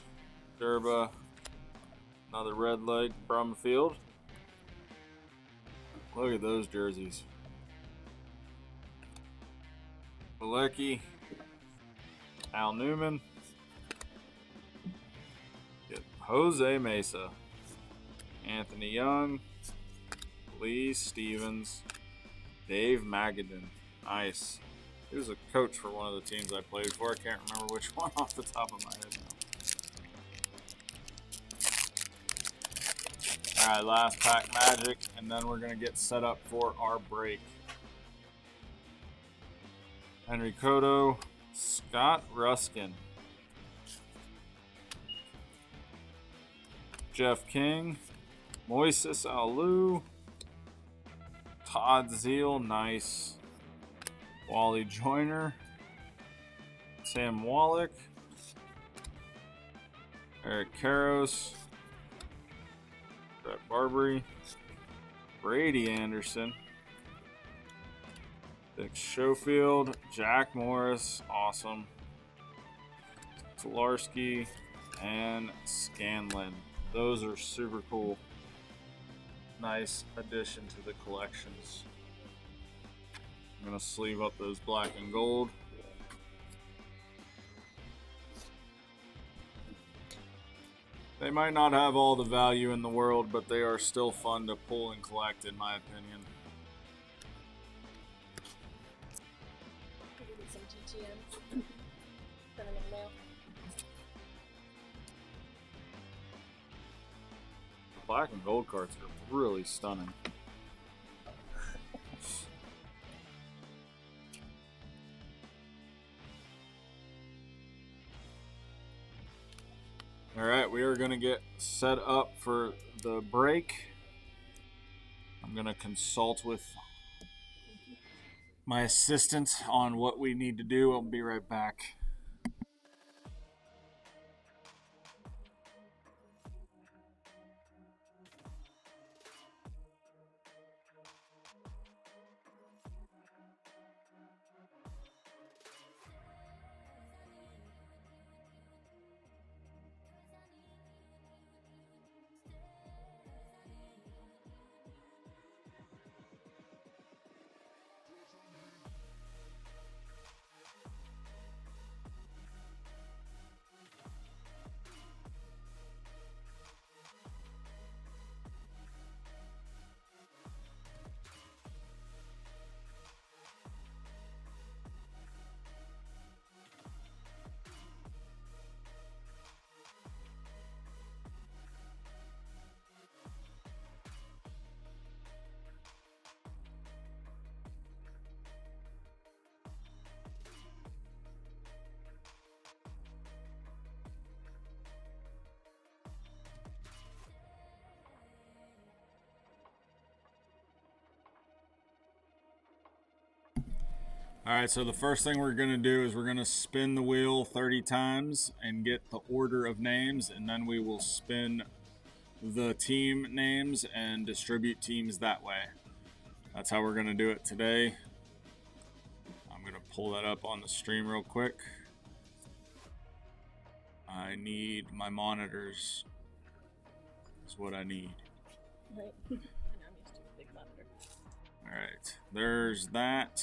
Durba, another red light, Brumfield. Look at those jerseys. Malecki, Al Newman, get Jose Mesa, Anthony Young, Lee Stevens, Dave Magadan. Nice. He was a coach for one of the teams I played for. I can't remember which one off the top of my head now. Alright, last pack Magic, and then we're going to get set up for our break. Henry Cotto, Scott Ruskin, Jeff King, Moises Alou, Todd Zeal, nice. Wally Joyner, Sam Wallach, Eric Karros, Brett Barbary, Brady Anderson, Dick Schofield, Jack Morris, awesome, Tularski, and Scanlon. Those are super cool. Nice addition to the collections. I'm going to sleeve up those black and gold. They might not have all the value in the world, but they are still fun to pull and collect, in my opinion. Maybe some GTMs. Send them in the mail. Black and gold cards are really stunning. Alright, we are going to get set up for the break. I'm going to consult with my assistant on what we need to do. I'll be right back. Alright, so the first thing we're going to do is we're going to spin the wheel 30 times and get the order of names, and then we will spin the team names and distribute teams that way. That's how we're going to do it today. I'm going to pull that up on the stream real quick. I need my monitors. That's what I need. Right. I know I'm used to a big monitor. Alright, there's that.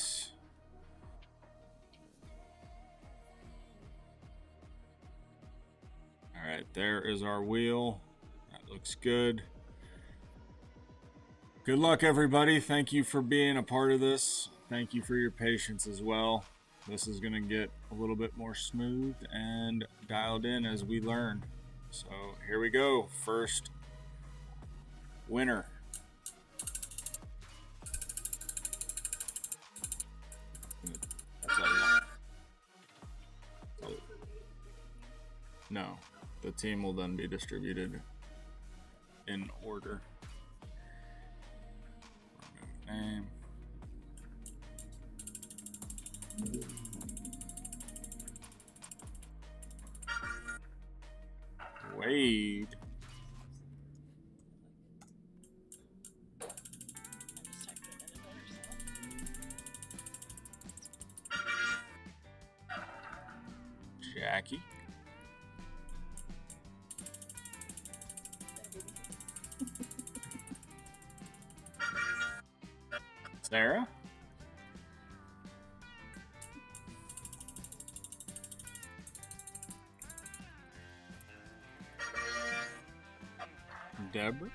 Alright, there is our wheel. That looks good. Good luck, everybody. Thank you for being a part of this. Thank you for your patience as well. This is going to get a little bit more smooth and dialed in as we learn. So here we go. First winner. No, the team will then be distributed in order. Name. Wade. Jackie. Sarah. Deborah.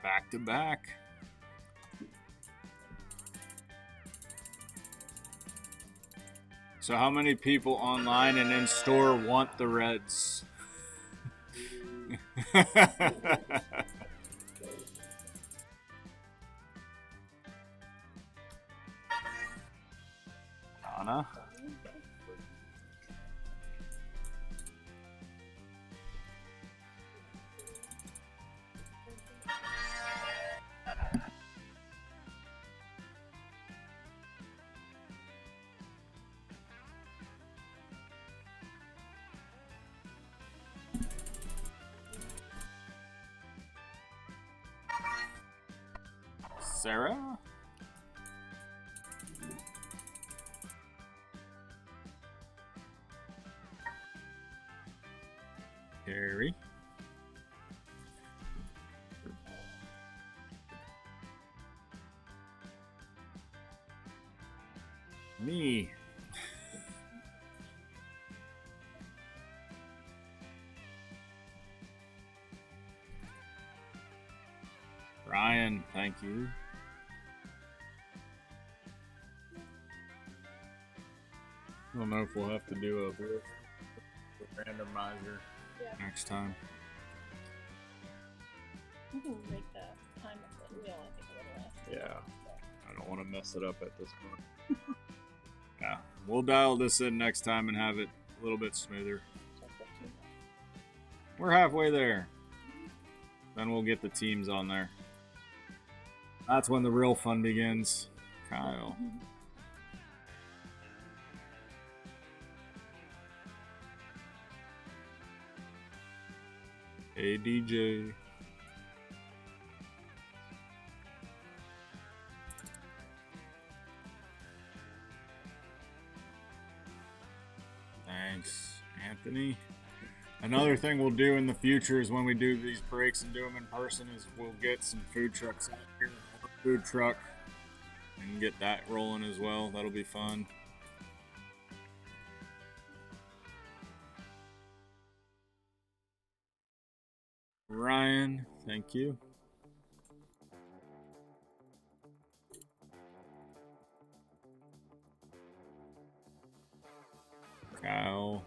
Back to back. So how many people online and in store want the Reds? Anna. Sarah. Carrie. Me. Ryan, thank you. I don't know if we'll have to do a randomizer next time. You can make the time of the wheel, I think, a little less. Yeah, I don't want to mess it up at this point. Yeah, we'll dial this in next time and have it a little bit smoother. We're halfway there. Then we'll get the teams on there. That's when the real fun begins. Kyle. Hey, DJ. Thanks, Anthony. Another thing we'll do in the future is when we do these breaks and do them in person is we'll get some food trucks out here. Food truck and get that rolling as well. That'll be fun. Ryan, thank you. Kyle.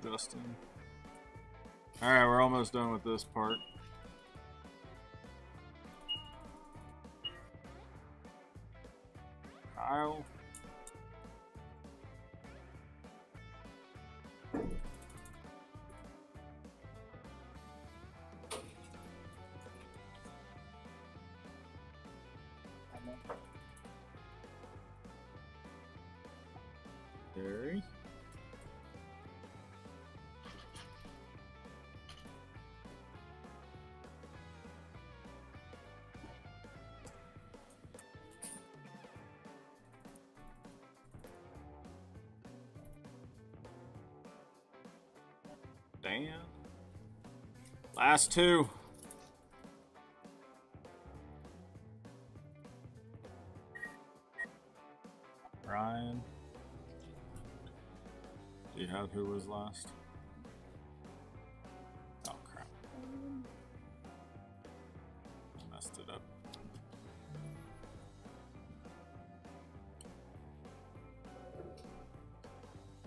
Justin. Alright, we're almost done with this part. Kyle. Gary. Dan. Last two. Ryan. Do you have who was last? Oh crap. it up.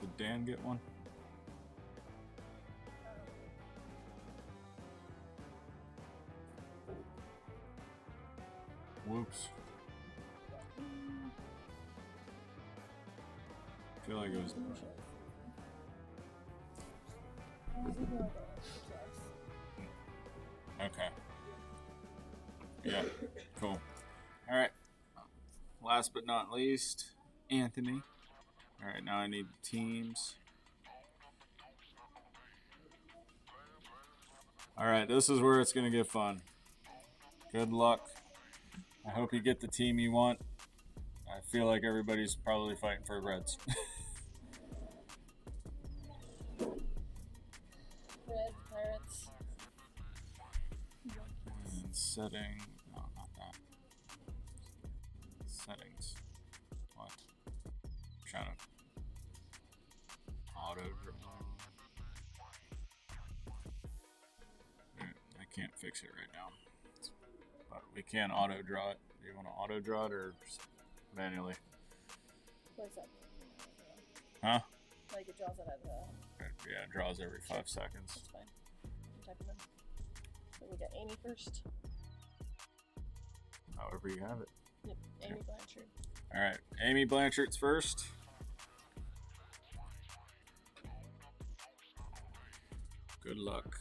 Did Dan get one? Whoops. I feel like it was. Okay. Yeah, cool. All right. Last but not least, Anthony. All right, now I need teams. All right, this is where it's going to get fun. Good luck. I hope you get the team you want. I feel like everybody's probably fighting for Reds. Red Pirates. And setting. No, not that. Settings. What? I'm trying to auto draw. I can't fix it right now. But we can auto draw it. Do you want to auto draw it or just manually? What is that? Huh? Like it draws it at the. Yeah, it draws every 5 seconds. That's fine. I'm typing them. So we got Amy first. However you have it. Yep, Amy Blanchard. All right, Amy Blanchard's first. Good luck.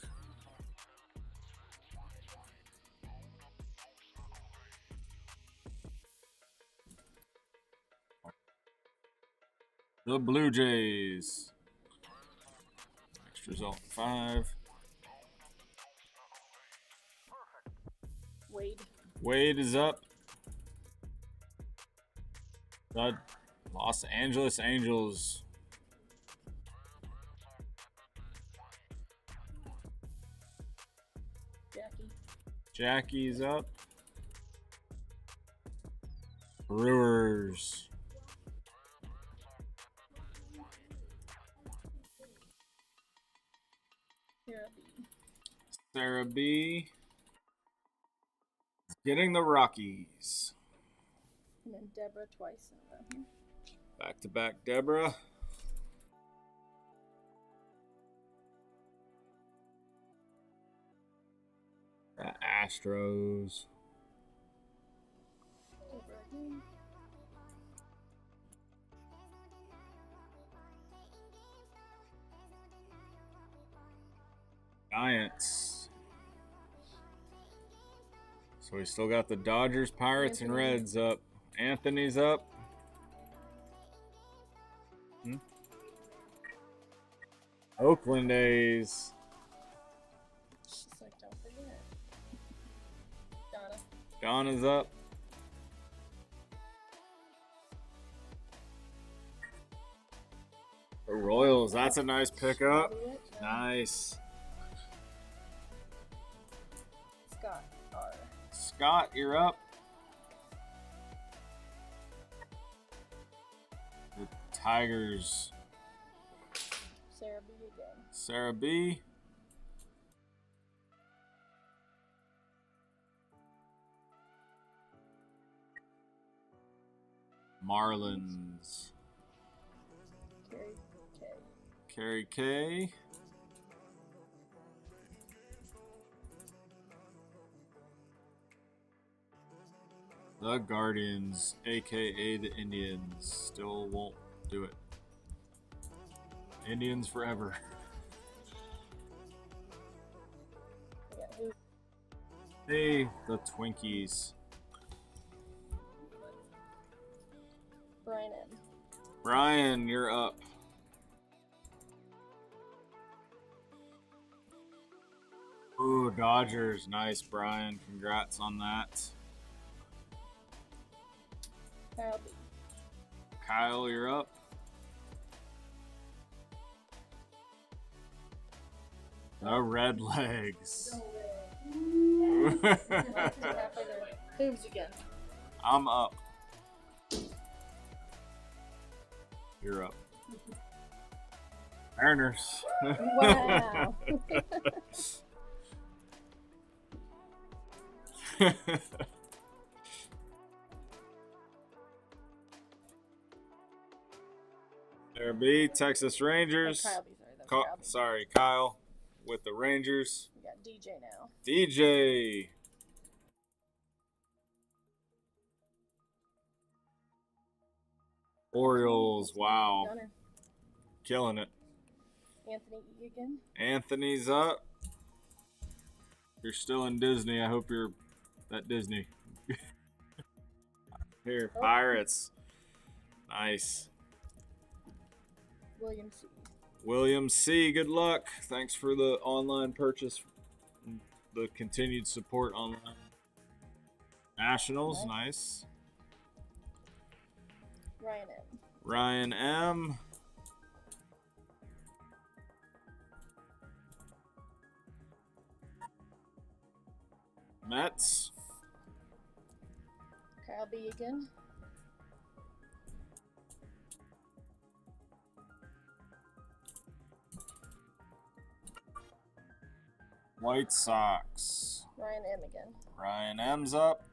The Blue Jays. Next result 5. Wade. Wade is up. The Los Angeles Angels. Jackie. Jackie's up. Brewers. Sarah B. Sarah B. Getting the Rockies. And then Deborah twice in a row here. Back to back Deborah. The Astros. Deborah again. Giants. So we still got the Dodgers, Pirates, and Anthony. Reds up. Anthony's up. Oakland A's. She's like, don't forget. Donna. Donna's up. The Royals. That's a nice pickup. Nice. Scott R. Scott, you're up. The Tigers. Sarah B again. Sarah B. Marlins. Carrie K. Carrie K. The Guardians, aka the Indians, still won't do it. Indians forever. We got Hoov. Hey, the Twinkies. Brian M. Brian, you're up. Ooh, Dodgers. Nice, Brian. Congrats on that. Kyle B. Kyle, you're up. The Red Legs. Halfway there. Hoov's again. I'm up. You're up. Mariners. Wow. There be Texas Rangers. Kyle, sorry, that was Kyle. Sorry, Kyle with the Rangers. We got DJ now. DJ. Orioles. Wow. Gunner. Killing it. Anthony Egan. Anthony's up. You're still in Disney. I hope you're at Disney. Here, Pirates. Nice. William C. William C. Good luck. Thanks for the online purchase. The continued support online. Nationals. Nice. Ryan M. Ryan M. Mets. Kyle B. again. White Sox. Ryan M. again. Ryan M's up.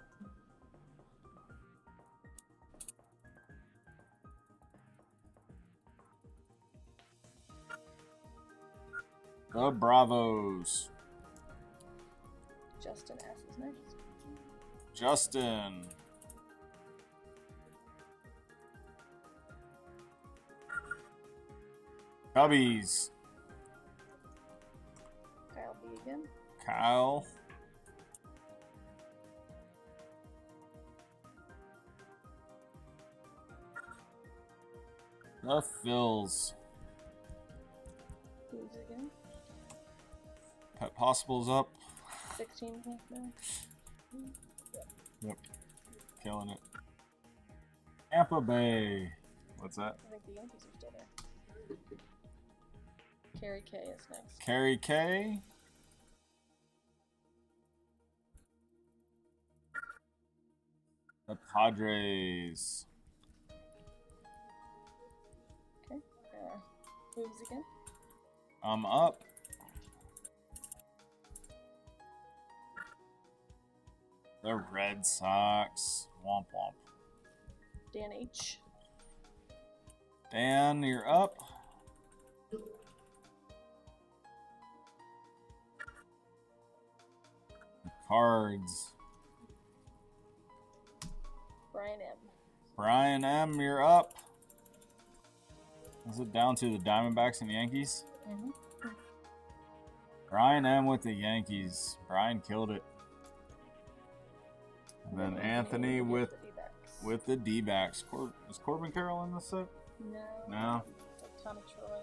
The Bravos. Justin S. is next. Justin. Cubbies. Kyle B. again. Kyle. The Phils. Hoovs again. Pet Possible's up. 16 points now. Yep. Killing it. Tampa Bay. What's that? I think the Yankees are still there. Carrie K. is next. Carrie K. The Padres. Okay. Hoovs again. I'm up. The Red Sox. Womp womp. Dan H. Dan, you're up. The Cards. Brian M. Brian M., you're up. Is it down to the Diamondbacks and Yankees? Mm-hmm. Brian M. with the Yankees. Brian killed it. And then Anthony with the D-backs. Is Corbin Carroll in this set? No. No. Tommy Troy.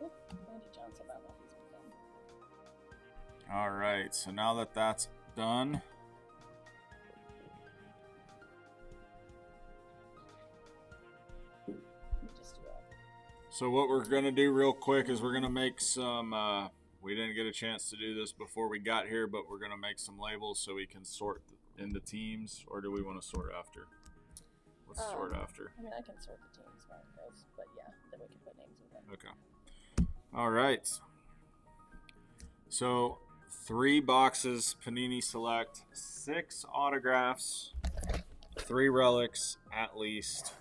Oop, Randy Johnson. I don't know if he's been done. All right. So now that that's done, Let me just do that. so what we're going to do real quick is we're going to make some, we didn't get a chance to do this before we got here, but we're going to make some labels so we can sort into teams, or do we want to sort after? Let's sort after. I mean, I can sort the teams by those, but yeah, then we can put names with them. Okay. All right. So 3 boxes, Panini Select, 6 autographs, 3 relics at least.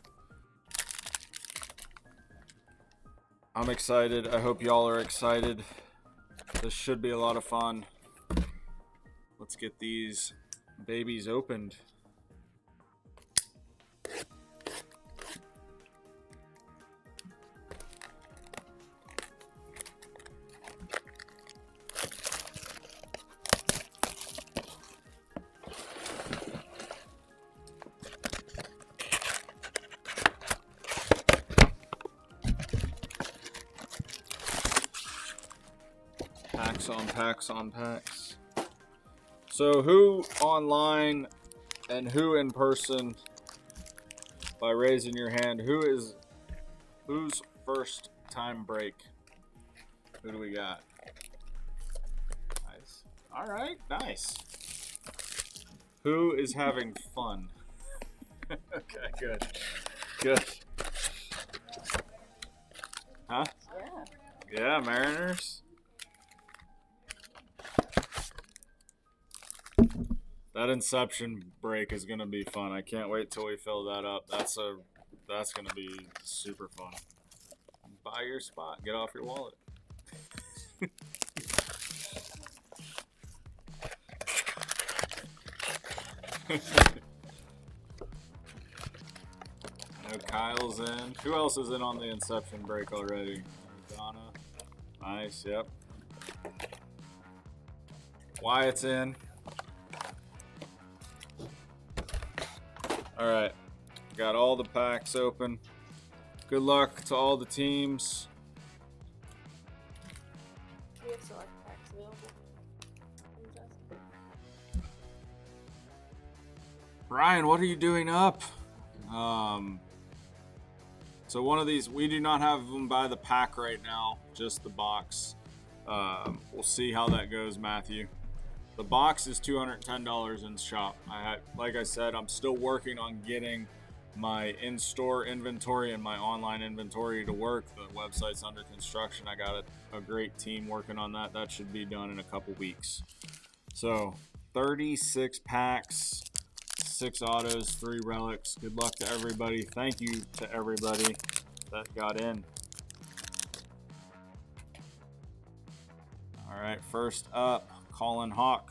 I'm excited. I hope y'all are excited. This should be a lot of fun. Let's get these babies opened. Packs on packs on packs. So who online and who in person, by raising your hand, who's first time break? Who do we got? Nice. All right, nice. Who is having fun? Okay, good. Good. Huh? Yeah. Yeah, Mariners. That Inception break is gonna be fun. I can't wait till we fill that up. That's gonna be super fun. Buy your spot. Get off your wallet. I know Kyle's in. Who else is in on the Inception break already? Donna. Nice, yep. Wyatt's in. Alright. Got all the packs open. Good luck to all the teams. We have select packs available. Brian, what are you doing up? So one of these, we do not have them by the pack right now, just the box. We'll see how that goes, Matthew. The box is $210 in shop. Like I said, I'm still working on getting my in-store inventory and my online inventory to work. The website's under construction. I got a great team working on that. That should be done in a couple weeks. So 36 packs, 6 autos, 3 relics. Good luck to everybody. Thank you to everybody that got in. All right, first up, Colin Hawk.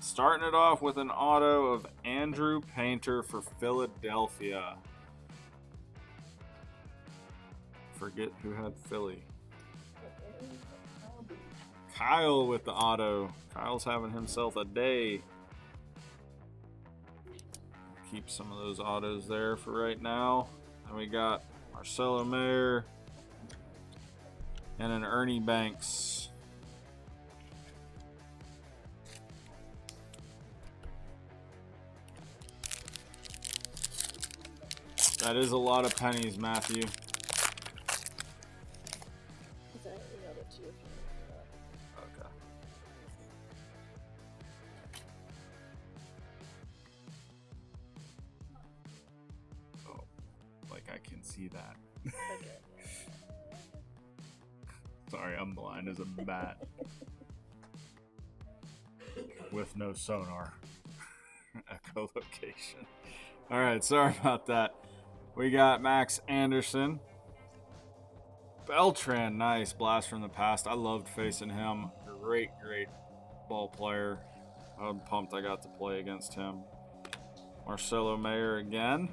Starting it off with an auto of Andrew Painter for Philadelphia. Forget who had Philly. Kyle with the auto. Kyle's having himself a day. Keep some of those autos there for right now. And we got Marcelo Mayer and an Ernie Banks. That is a lot of pennies, Matthew. Okay. Oh, like I can see that. Sorry, I'm blind as a bat. With no sonar. Echolocation. Alright, sorry about that. We got Max Anderson. Beltran, nice. Blast from the past. I loved facing him. Great ball player. I'm pumped I got to play against him. Marcelo Mayer again.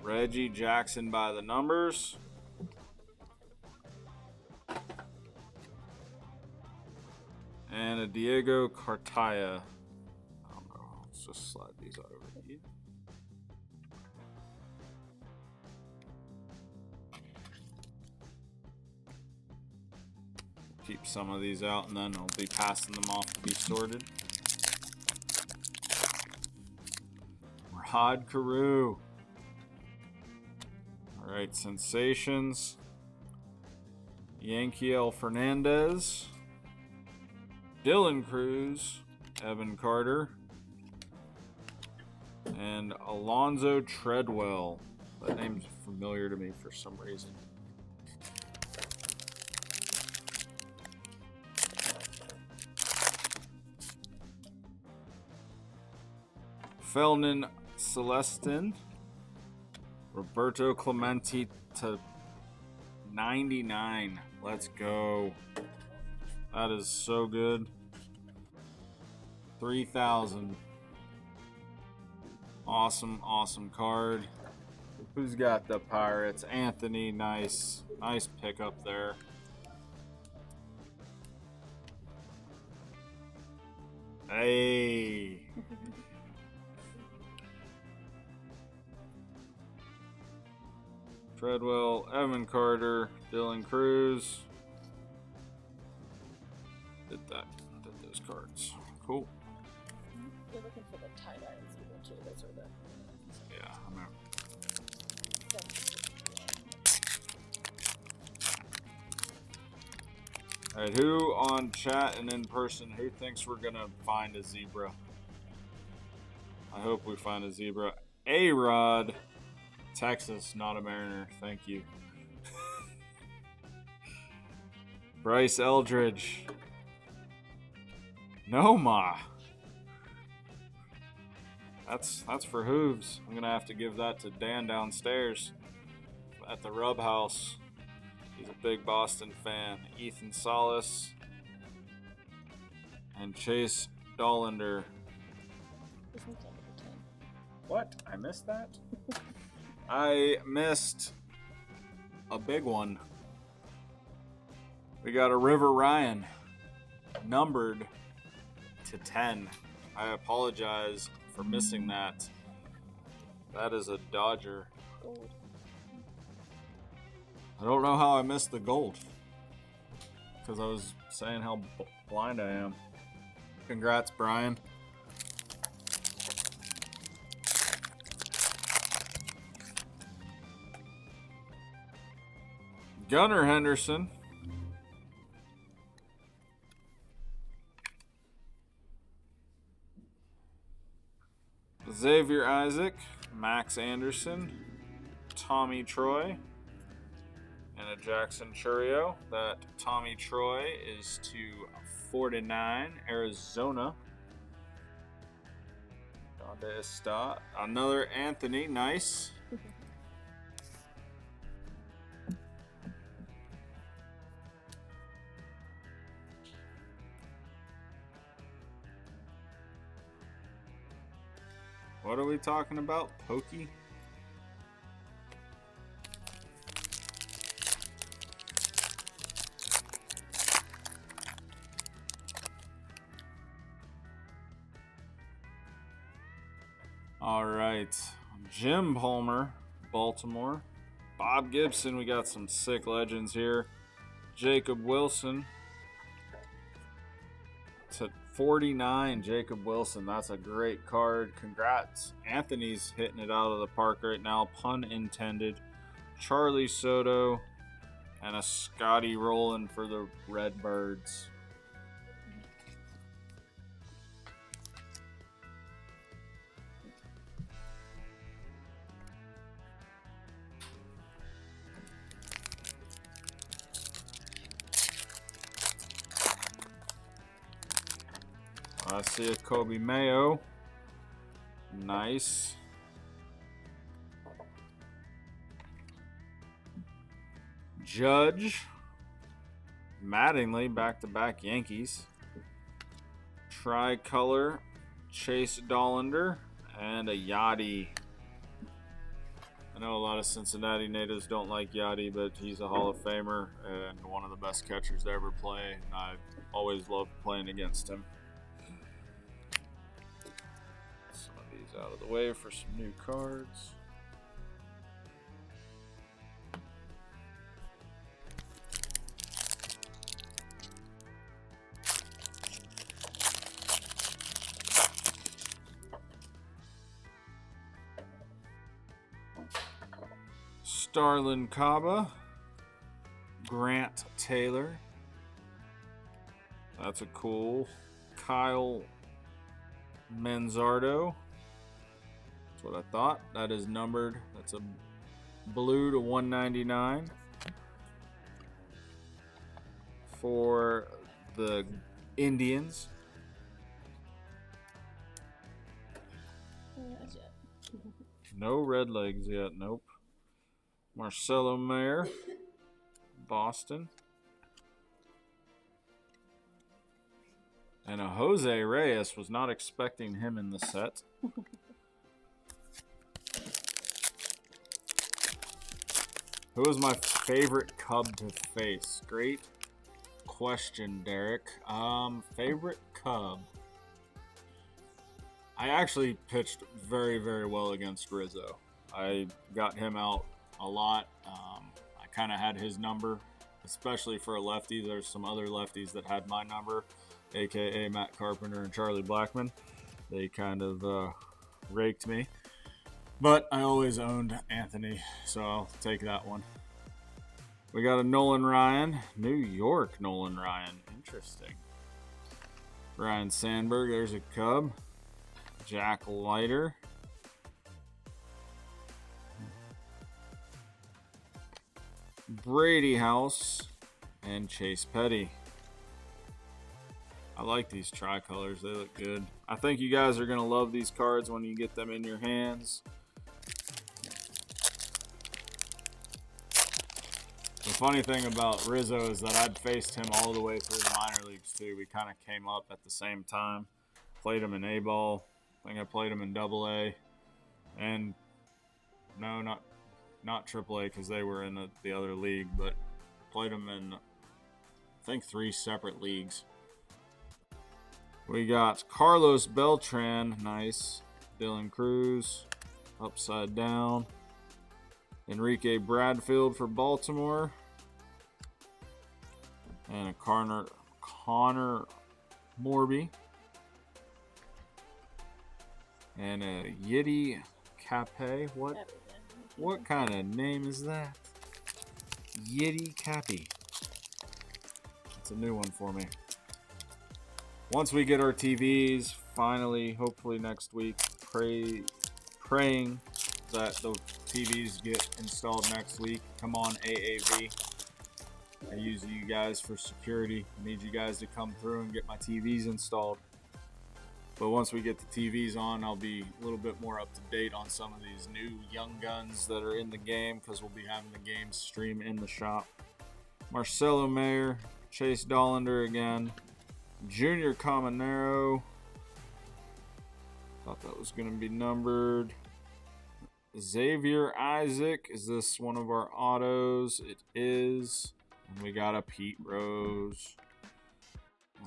Reggie Jackson by the numbers. And a Diego Cartaya. I don't know. Let's just slide these out over here. Keep some of these out and then I'll be passing them off to be sorted. Rod Carew. Alright, Sensations. Yankiel Fernandez. Dylan Cruz. Evan Carter. And Alonzo Treadwell. That name's familiar to me for some reason. Felnin Celestin. Roberto Clemente to 99. Let's go. That is so good. 3,000. Awesome card. Who's got the Pirates? Anthony, nice pickup there. Hey. Treadwell, Evan Carter, Dylan Cruz. Did those cards. Cool. You're looking for the tie-dye and see what those are the... Yeah, I remember. Alright, who on chat and in person, who thinks we're gonna find a zebra? I hope we find a zebra. A-Rod. Texas, not a Mariner. Thank you. Bryce Eldridge. Noma. That's for Hooves. I'm gonna have to give that to Dan downstairs at the Rub House. He's a big Boston fan. Ethan Solis and Chase Dollander. What? I missed that? I missed a big one. We got a River Ryan, numbered to 10. I apologize for missing that. That is a Dodger. Gold. I don't know how I missed the gold. Because I was saying how blind I am. Congrats, Brian. Gunnar Henderson. Xavier Isaac, Max Anderson, Tommy Troy, and a Jackson Churio. That Tommy Troy is to 49, Arizona. Donde está? Another Anthony, nice. What are we talking about? Pokey? All right. Jim Palmer, Baltimore. Bob Gibson, we got some sick legends here. Jacob Wilson. To 49, Jacob Wilson. That's a great card. Congrats. Anthony's hitting it out of the park right now. Pun intended. Charlie Soto. And a Scotty Rowland for the Redbirds. I see a Kobe Mayo. Nice. Judge. Mattingly, back-to-back Yankees. Tricolor. Chase Dollander. And a Yachty. I know a lot of Cincinnati natives don't like Yachty, but he's a Hall of Famer and one of the best catchers to ever play. And I always loved playing against him. Out of the way for some new cards. Starlin Caba, Grant Taylor. That's a cool. Kyle Manzardo. That's what I thought. That is numbered. That's a blue to 199 for the Indians. No red legs yet. Nope. Marcelo Mayer, Boston. And a Jose Reyes. Was not expecting him in the set. Who was my favorite Cub to face? Great question, Derek. Favorite Cub. I actually pitched very, very well against Rizzo. I got him out a lot. I kind of had his number, especially for a lefty. There's some other lefties that had my number, aka Matt Carpenter and Charlie Blackmon. They kind of raked me. But I always owned Anthony, so I'll take that one. We got a Nolan Ryan. New York Nolan Ryan. Interesting. Ryan Sandberg. There's a Cub. Jack Leiter. Brady House. and Chase Petty. I like these tricolors. They look good. I think you guys are going to love these cards when you get them in your hands. The funny thing about Rizzo is that I'd faced him all the way through the minor leagues too. We kind of came up at the same time. Played him in A-ball. I think I played him in AA. And no, not AAA because they were in the other league, but played him in, I think, 3 separate leagues. We got Carlos Beltran, nice. Dylan Cruz, upside down. Enrique Bradfield for Baltimore. And a Connor Morby. And a Yiddy Cape. What kind of name is that? Yiddy Cappy. It's a new one for me. Once we get our TVs, finally, hopefully next week, praying that the TVs get installed next week. Come on, AAV. I use you guys for security. I need you guys to come through and get my TVs installed. But once we get the TVs on, I'll be a little bit more up to date on some of these new young guns that are in the game because we'll be having the games stream in the shop. Marcelo Mayer, Chase Dollander again. Junior Caminero. Thought that was going to be numbered. Xavier Isaac. Is this one of our autos? It is. And we got a Pete Rose.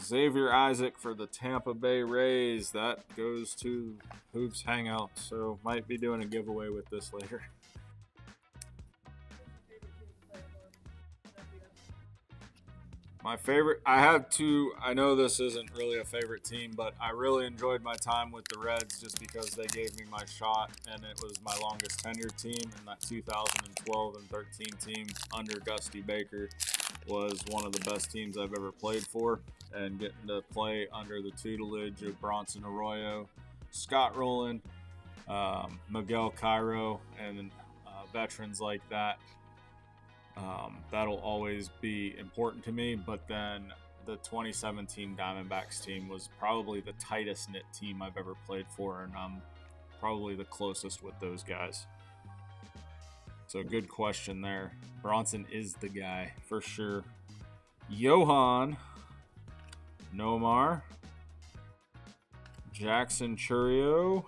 Xavier Isaac for the Tampa Bay Rays. That goes to Hoov's Hangout. So might be doing a giveaway with this later. My favorite, I have two. I know this isn't really a favorite team, but I really enjoyed my time with the Reds just because they gave me my shot, and it was my longest tenure team. And that 2012 and 13 team under Dusty Baker was one of the best teams I've ever played for. And getting to play under the tutelage of Bronson Arroyo, Scott Rowland, Miguel Cairo, and veterans like that. That'll always be important to me, but then the 2017 Diamondbacks team was probably the tightest knit team I've ever played for, and I'm probably the closest with those guys. So good question there. Bronson is the guy for sure. Johan Nomar, Jackson Churio,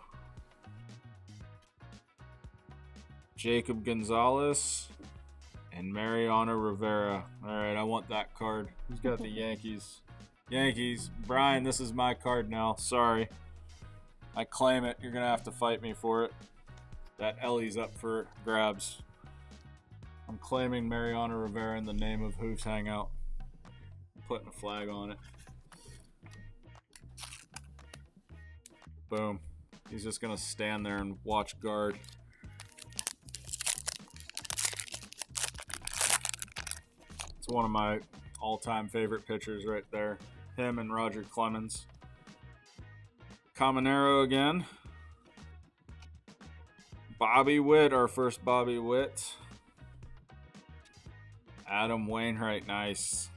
Jacob Gonzalez, and Mariano Rivera. All right, I want that card. Who's got the Yankees? Yankees. Brian, this is my card now. Sorry. I claim it. You're going to have to fight me for it. That Ellie's up for grabs. I'm claiming Mariano Rivera in the name of Hoov's Hangout. Putting a flag on it. Boom. He's just going to stand there and watch guard. It's one of my all-time favorite pitchers right there. Him and Roger Clemens. Caminero again. Bobby Witt, our first Bobby Witt. Adam Wainwright, nice.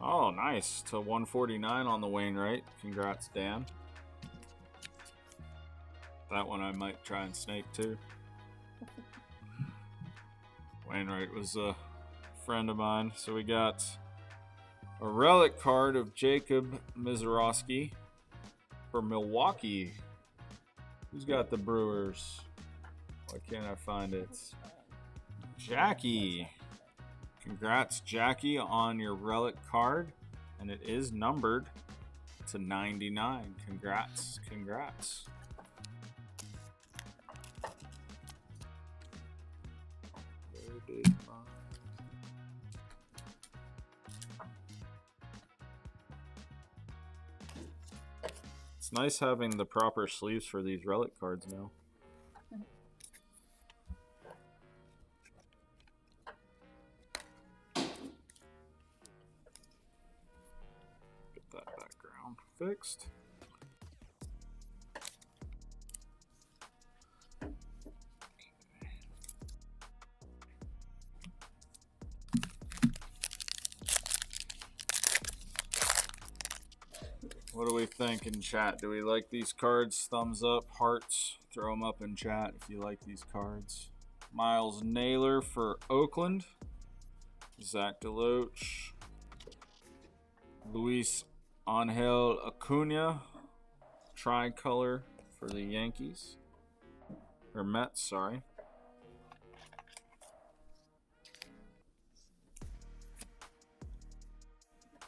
Oh, nice. To 149 on the Wainwright. Congrats, Dan. That one I might try and snake too. Wainwright was a friend of mine. So we got a relic card of Jacob Mizorowski for Milwaukee. Who's got the Brewers? Why can't I find it? Jackie. Congrats, Jackie, on your relic card. And it is numbered to 99. Congrats. Congrats. It's nice having the proper sleeves for these relic cards now. Get that background fixed. What do we think in chat? Do we like these cards? Thumbs up, hearts. Throw them up in chat if you like these cards. Miles Naylor for Oakland. Zach DeLoach. Luis Angel Acuna. Tricolor for the Yankees. Or Mets, sorry.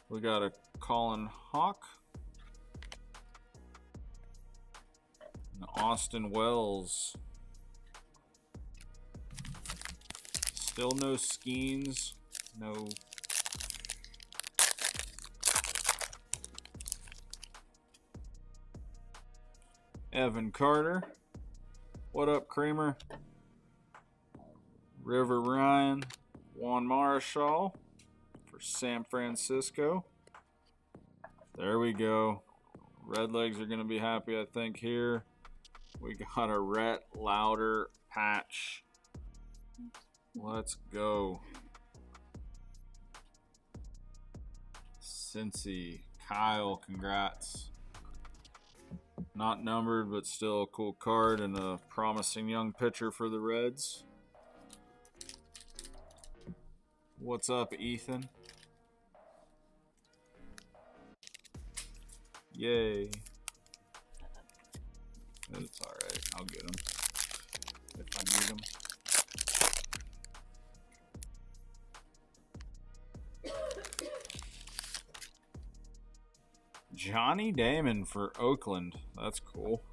We got a Colin Hawk. And Austin Wells. Still no Skeens. No. Evan Carter. What up, Kramer? River Ryan. Juan Marichal for San Francisco. There we go. Redlegs are going to be happy, I think, here. We got a Rhett Lauder patch. Let's go. Cincy. Kyle, congrats. Not numbered, but still a cool card and a promising young pitcher for the Reds. What's up, Ethan? Yay. It's alright. I'll get them if I need them. Johnny Damon for Oakland. That's cool.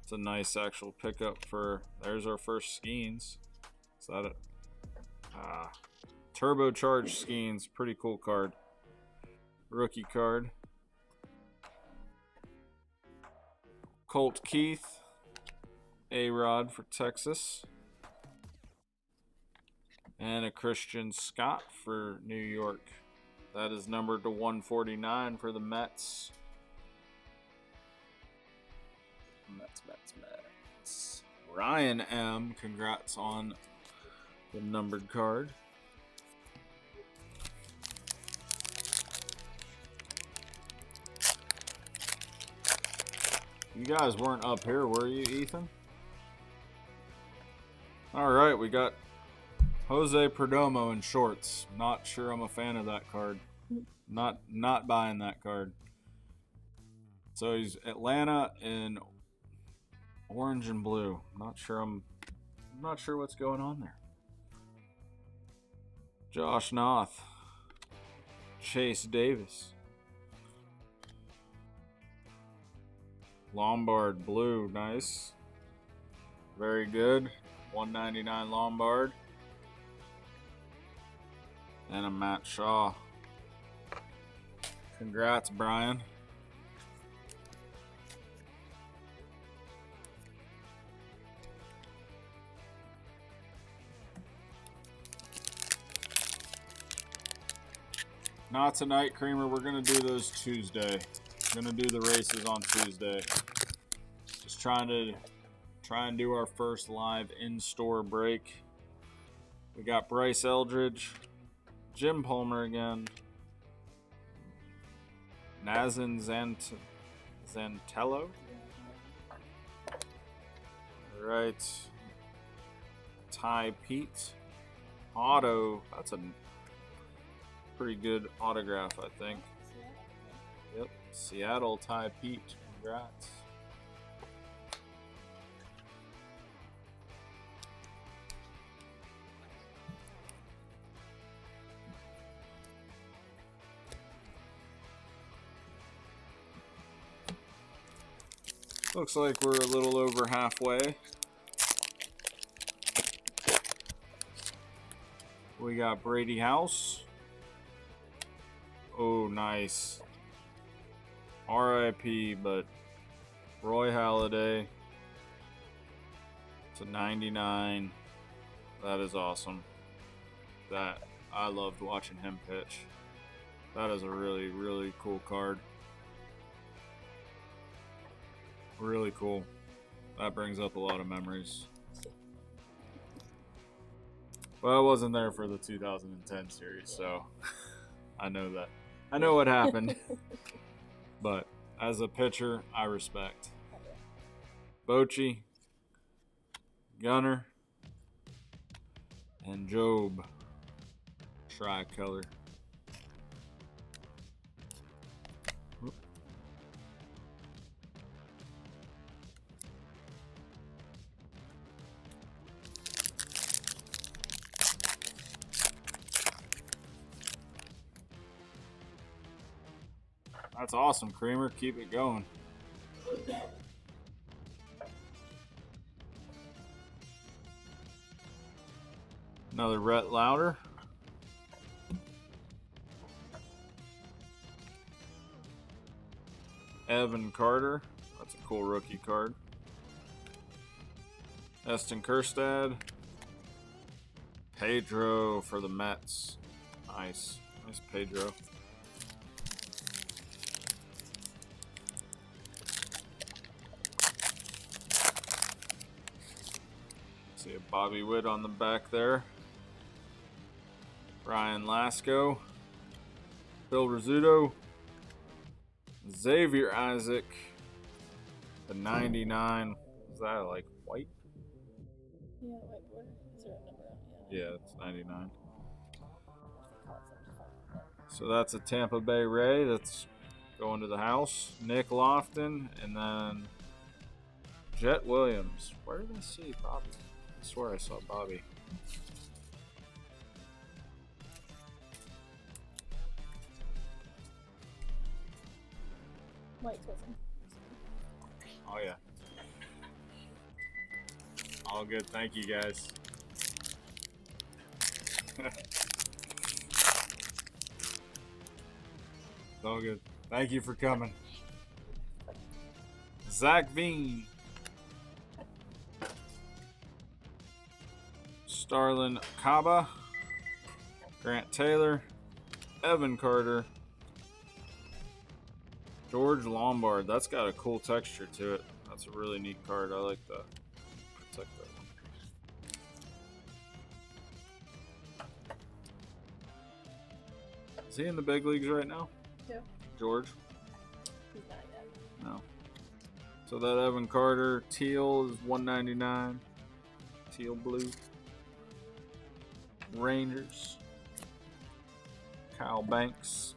It's a nice actual pickup for... There's our first Skeens. Is that it? Turbocharged Skeens. Pretty cool card. Rookie card. Colt Keith. A-Rod for Texas. And a Christian Scott for New York. That is numbered to 149 for the Mets. Mets. Ryan M. Congrats on the numbered card. You guys weren't up here, were you, Ethan? All right, we got Jose Perdomo in shorts. Not sure I'm a fan of that card. Not buying that card. So he's Atlanta in orange and blue. I'm not sure what's going on there. Josh Noth. Chase Davis. Lombard blue, nice. Very good. 199 Lombard. And a Matt Shaw. Congrats, Brian. Not tonight, Kramer. We're going to do those Tuesday. We're going to do the races on Tuesday. Just trying and do our first live in-store break. We got Bryce Eldridge. Jim Palmer again. Nazan Zantello. All right. Ty Pete. Auto. That's a pretty good autograph, I think. Yep. Seattle Ty Pete. Congrats. Looks like we're a little over halfway. We got Brady House. Oh, nice. RIP, but Roy Halladay. It's a 99. That is awesome. I loved watching him pitch. That is a really, really cool card. Really cool. That brings up a lot of memories. Well, I wasn't there for the 2010 series, so I know that. I know what happened. But as a pitcher, I respect. Bochy, Gunner, and Job. Tricolor. That's awesome, Creamer. Keep it going. Another Rhett Louder. Evan Carter. That's a cool rookie card. Eston Kjerstad. Pedro for the Mets. Nice. Nice Pedro. See a Bobby Witt on the back there. Ryan Lasco. Phil Rizzuto. Xavier Isaac. The 99. Is that like white? Yeah, white border. Is there a number on it? Yeah, it's 99. So that's a Tampa Bay Ray that's going to the house. Nick Lofton, and then Jet Williams. Where did I see Bobby? I swear I saw Bobby. White cousin. Oh yeah. All good. Thank you guys. It's all good. Thank you for coming. Zach Veen. Starlin Kaba. Grant Taylor. Evan Carter. George Lombard. That's got a cool texture to it. That's a really neat card. I like that. Protect that one. Is he in the big leagues right now? Yeah. George? He's not yet. No. So that Evan Carter teal is $199. Teal blue. Rangers. Kyle Banks.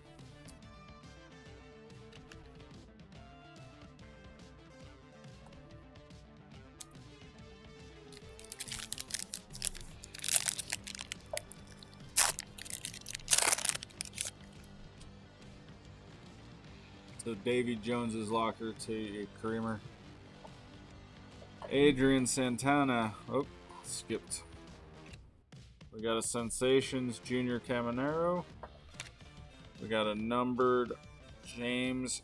So Davy Jones's locker to Creamer. Adrian Santana. Oh, skipped. We got a Sensations Junior Caminero. We got a numbered James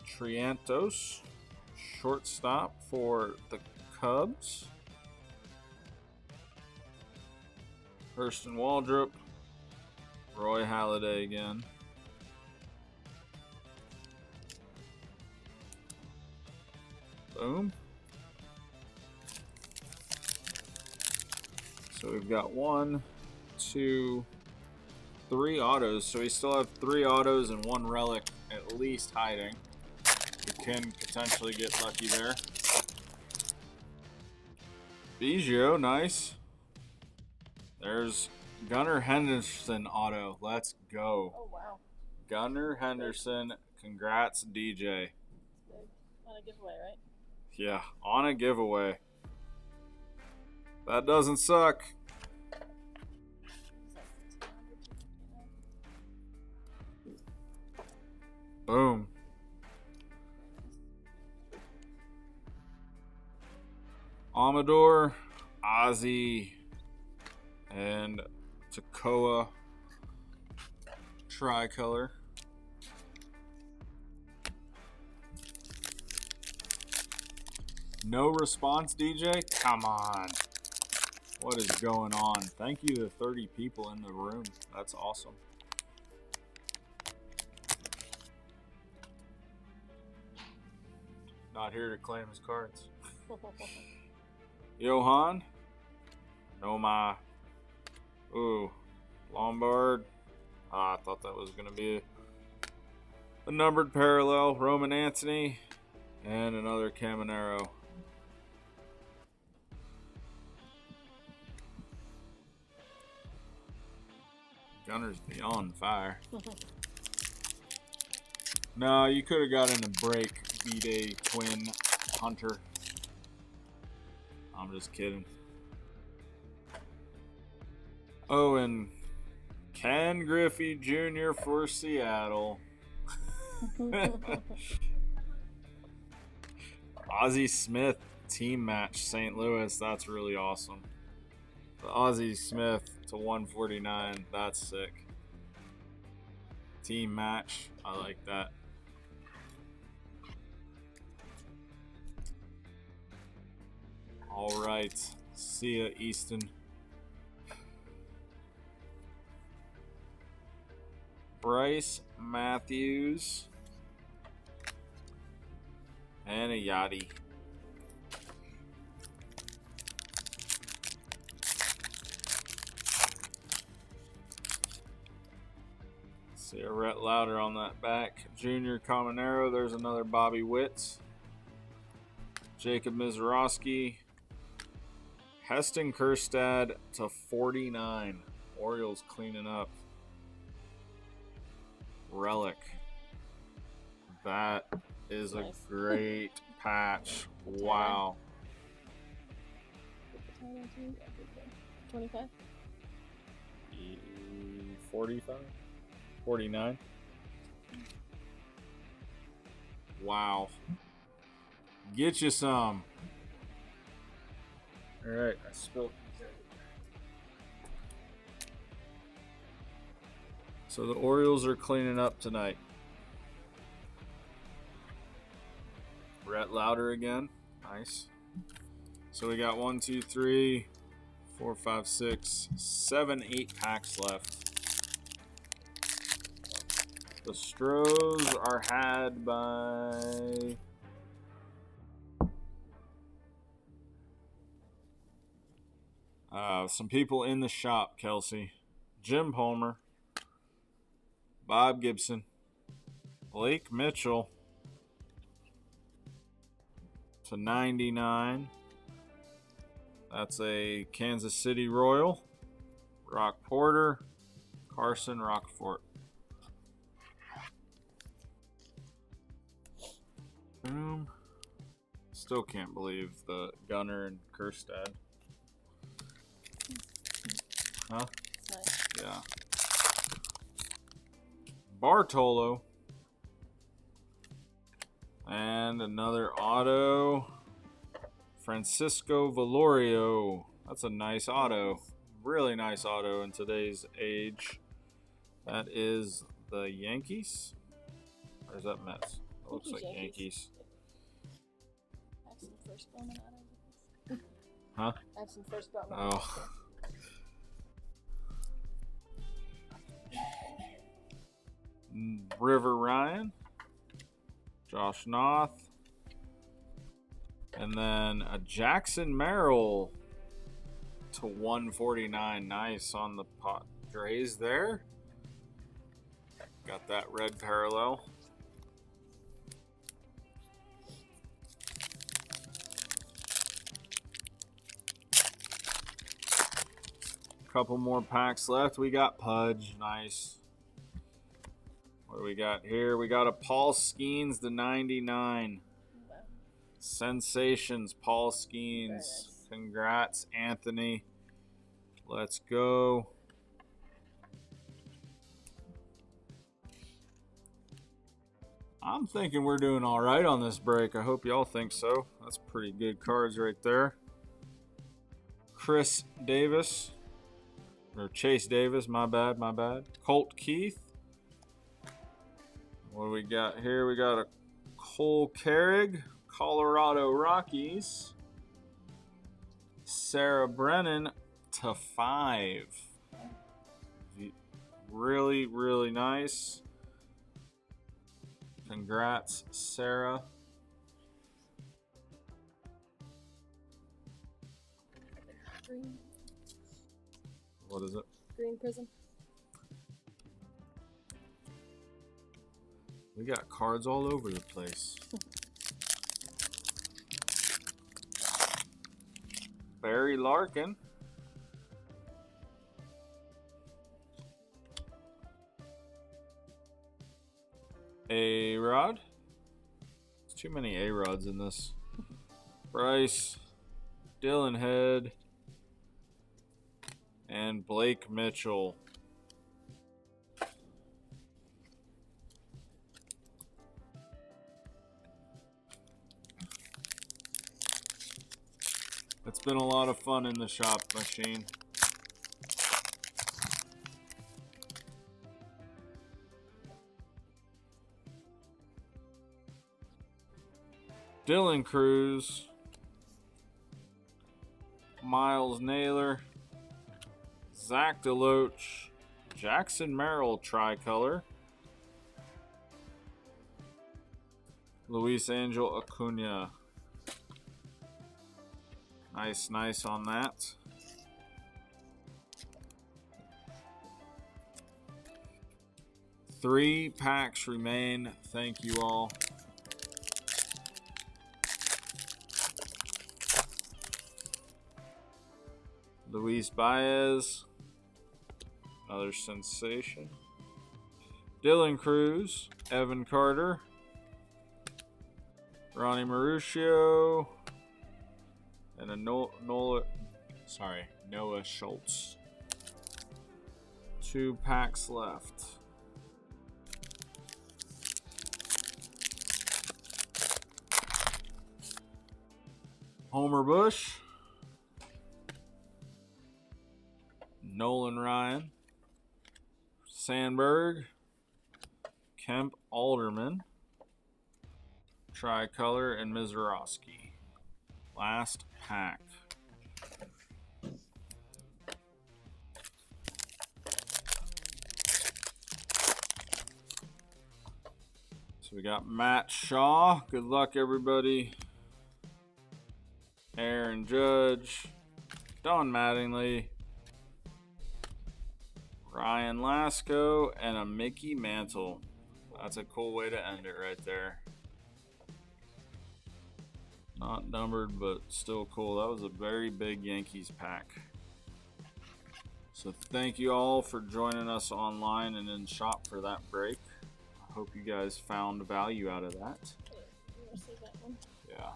Triantos. Shortstop for the Cubs. Hurston Waldrop. Roy Halladay again. Boom. So we've got 1, 2, 3 autos. So we still have 3 autos and 1 relic at least hiding. We can potentially get lucky there. Biggio, nice. There's Gunnar Henderson auto. Let's go. Oh, wow. Gunnar Henderson. Congrats, DJ. Big. On a giveaway, right? Yeah, on a giveaway. That doesn't suck. Boom. Amador, Ozzy, and Takoa tricolor. No response, DJ? Come on. What is going on? Thank you to 30 people in the room. That's awesome. Not here to claim his cards. Johan. Noma. Ooh. Lombard. I thought that was going to be A numbered parallel, Roman Anthony, and another Caminero. Gunner's beyond fire. No, you could have gotten a break B-Day twin Hunter. I'm just kidding. Oh, and Ken Griffey Jr. for Seattle. Ozzie Smith team match St. Louis. That's really awesome. The Ozzie Smith to 149. That's sick. Team match. I like that. All right. See ya, Easton. Bryce Matthews. And a Yachty. See a Rhett Louder on that back. Junior Caminero. There's another Bobby Witt. Jacob Mizorowski. Heston Kjerstad to 49. Orioles cleaning up. Relic. That is nice. A great patch. Wow. 25? 45? 49? Wow. Get you some. All right, I spilled. So the Orioles are cleaning up tonight. Rhett Louder again. Nice. So we got 1, 2, 3, 4, 5, 6, 7, 8 packs left. The Stros are had by some people in the shop, Kelsey. Jim Palmer, Bob Gibson, Blake Mitchell to 99. That's a Kansas City Royal. Rock Porter, Carson Rockfort. Boom. Still can't believe the Gunner and Kjerstad. Huh? Nice. Yeah. Bartolo. And another auto. Francisco Valorio. That's a nice auto. Really nice auto in today's age. That is the Yankees? Or is that Mets? It looks like Yankees. I have some first Bowman autos. Huh? I have some first Bowman Oh. River Ryan. Josh Noth. And then a Jackson Merrill to 149. Nice on the Padres there. Got that red parallel. Couple more packs left. We got Pudge. Nice. What do we got here? We got a Paul Skeens, the 99. Wow. Sensations, Paul Skeens. Nice. Congrats, Anthony. Let's go. I'm thinking we're doing all right on this break. I hope y'all think so. That's pretty good cards right there. Chris Davis. Or Chase Davis, my bad. Colt Keith. What do we got here? We got a Cole Carrig, Colorado Rockies. Sarah Brennan to 5. Really, really nice. Congrats, Sarah. Green. What is it? Green Prism. We got cards all over the place. Barry Larkin. A-Rod. There's too many A-Rods in this. Bryce. Dylan Head. And Blake Mitchell. It's been a lot of fun in the shop machine. Dylan Cruz, Miles Naylor, Zach DeLoach, Jackson Merrill tricolor, Luis Angel Acuna. Nice on that. Three packs remain. Thank you all. Luis Baez, another sensation. Dylan Cruz, Evan Carter, Ronnie Mauricio, and a Noah Schultz. 2 packs left. Homer Bush, Nolan Ryan, Sandberg, Kemp Alderman, Tricolor, and Mizorowski. Last pack. So we got Matt Shaw. Good luck, everybody. Aaron Judge, Don Mattingly, Ryan Lasco, and a Mickey Mantle. That's a cool way to end it right there. Not numbered, but still cool. That was a very big Yankees pack. So thank you all for joining us online and in shop for that break. I hope you guys found value out of that. Yeah.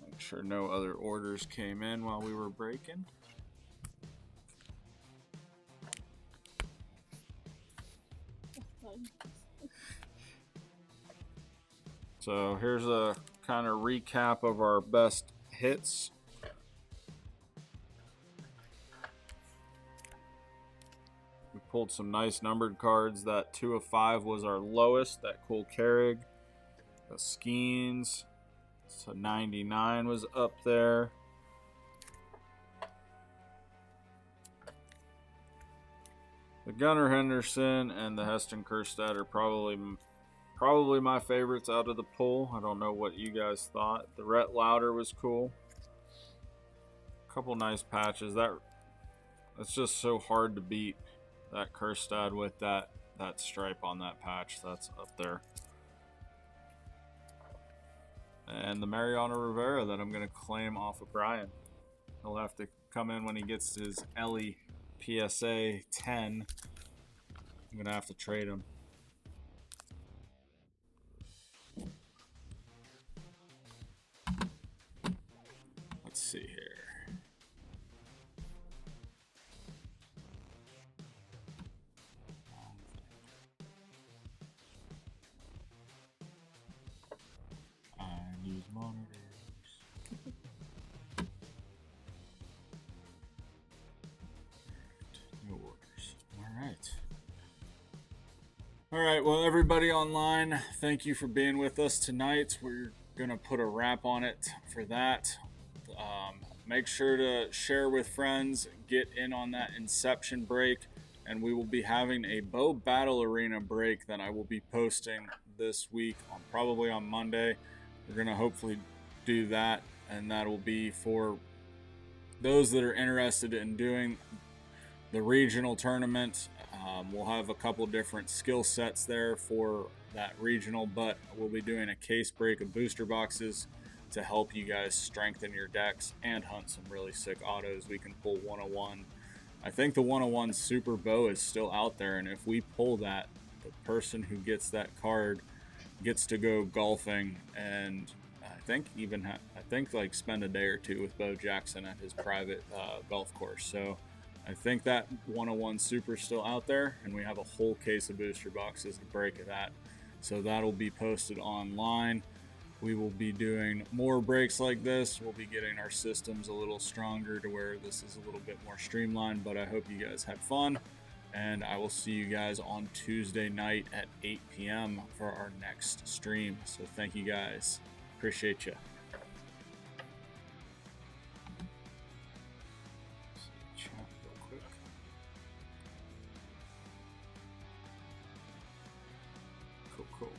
Make sure no other orders came in while we were breaking. So here's a kind of recap of our best hits. We pulled some nice numbered cards. That 2 of 5 was our lowest. That cool Carrig. The Skeens. So 99 was up there. The Gunnar Henderson and the Heston Kjerstad are probably my favorites out of the pull. I don't know what you guys thought. The Rhett Lauder was cool. A couple nice patches. That's just so hard to beat. That Kjerstad with that stripe on that patch. That's up there. And the Mariano Rivera that I'm going to claim off of Brian. He'll have to come in when he gets his Ellie PSA 10. I'm going to have to trade him. Let's see here. I need monitors. No orders. All right. Well, everybody online, thank you for being with us tonight. We're going to put a wrap on it for that. Make sure to share with friends, get in on that Inception break, and we will be having a Bow Battle Arena break that I will be posting this week, probably on Monday. We're going to hopefully do that, and that will be for those that are interested in doing the regional tournament. We'll have a couple different skill sets there for that regional, but we'll be doing a case break of booster boxes to help you guys strengthen your decks and hunt some really sick autos. We can pull 101. I think the 101 Super Bow is still out there, and if we pull that, the person who gets that card gets to go golfing, and I think like spend a day or two with Bo Jackson at his private golf course. So I think that 101 Super is still out there, and we have a whole case of booster boxes to break of that. So that'll be posted online. We will be doing more breaks like this. We'll be getting our systems a little stronger to where this is a little bit more streamlined, but I hope you guys had fun, and I will see you guys on Tuesday night at 8 p.m. for our next stream. So thank you guys. Appreciate you. Chat real quick. Cool.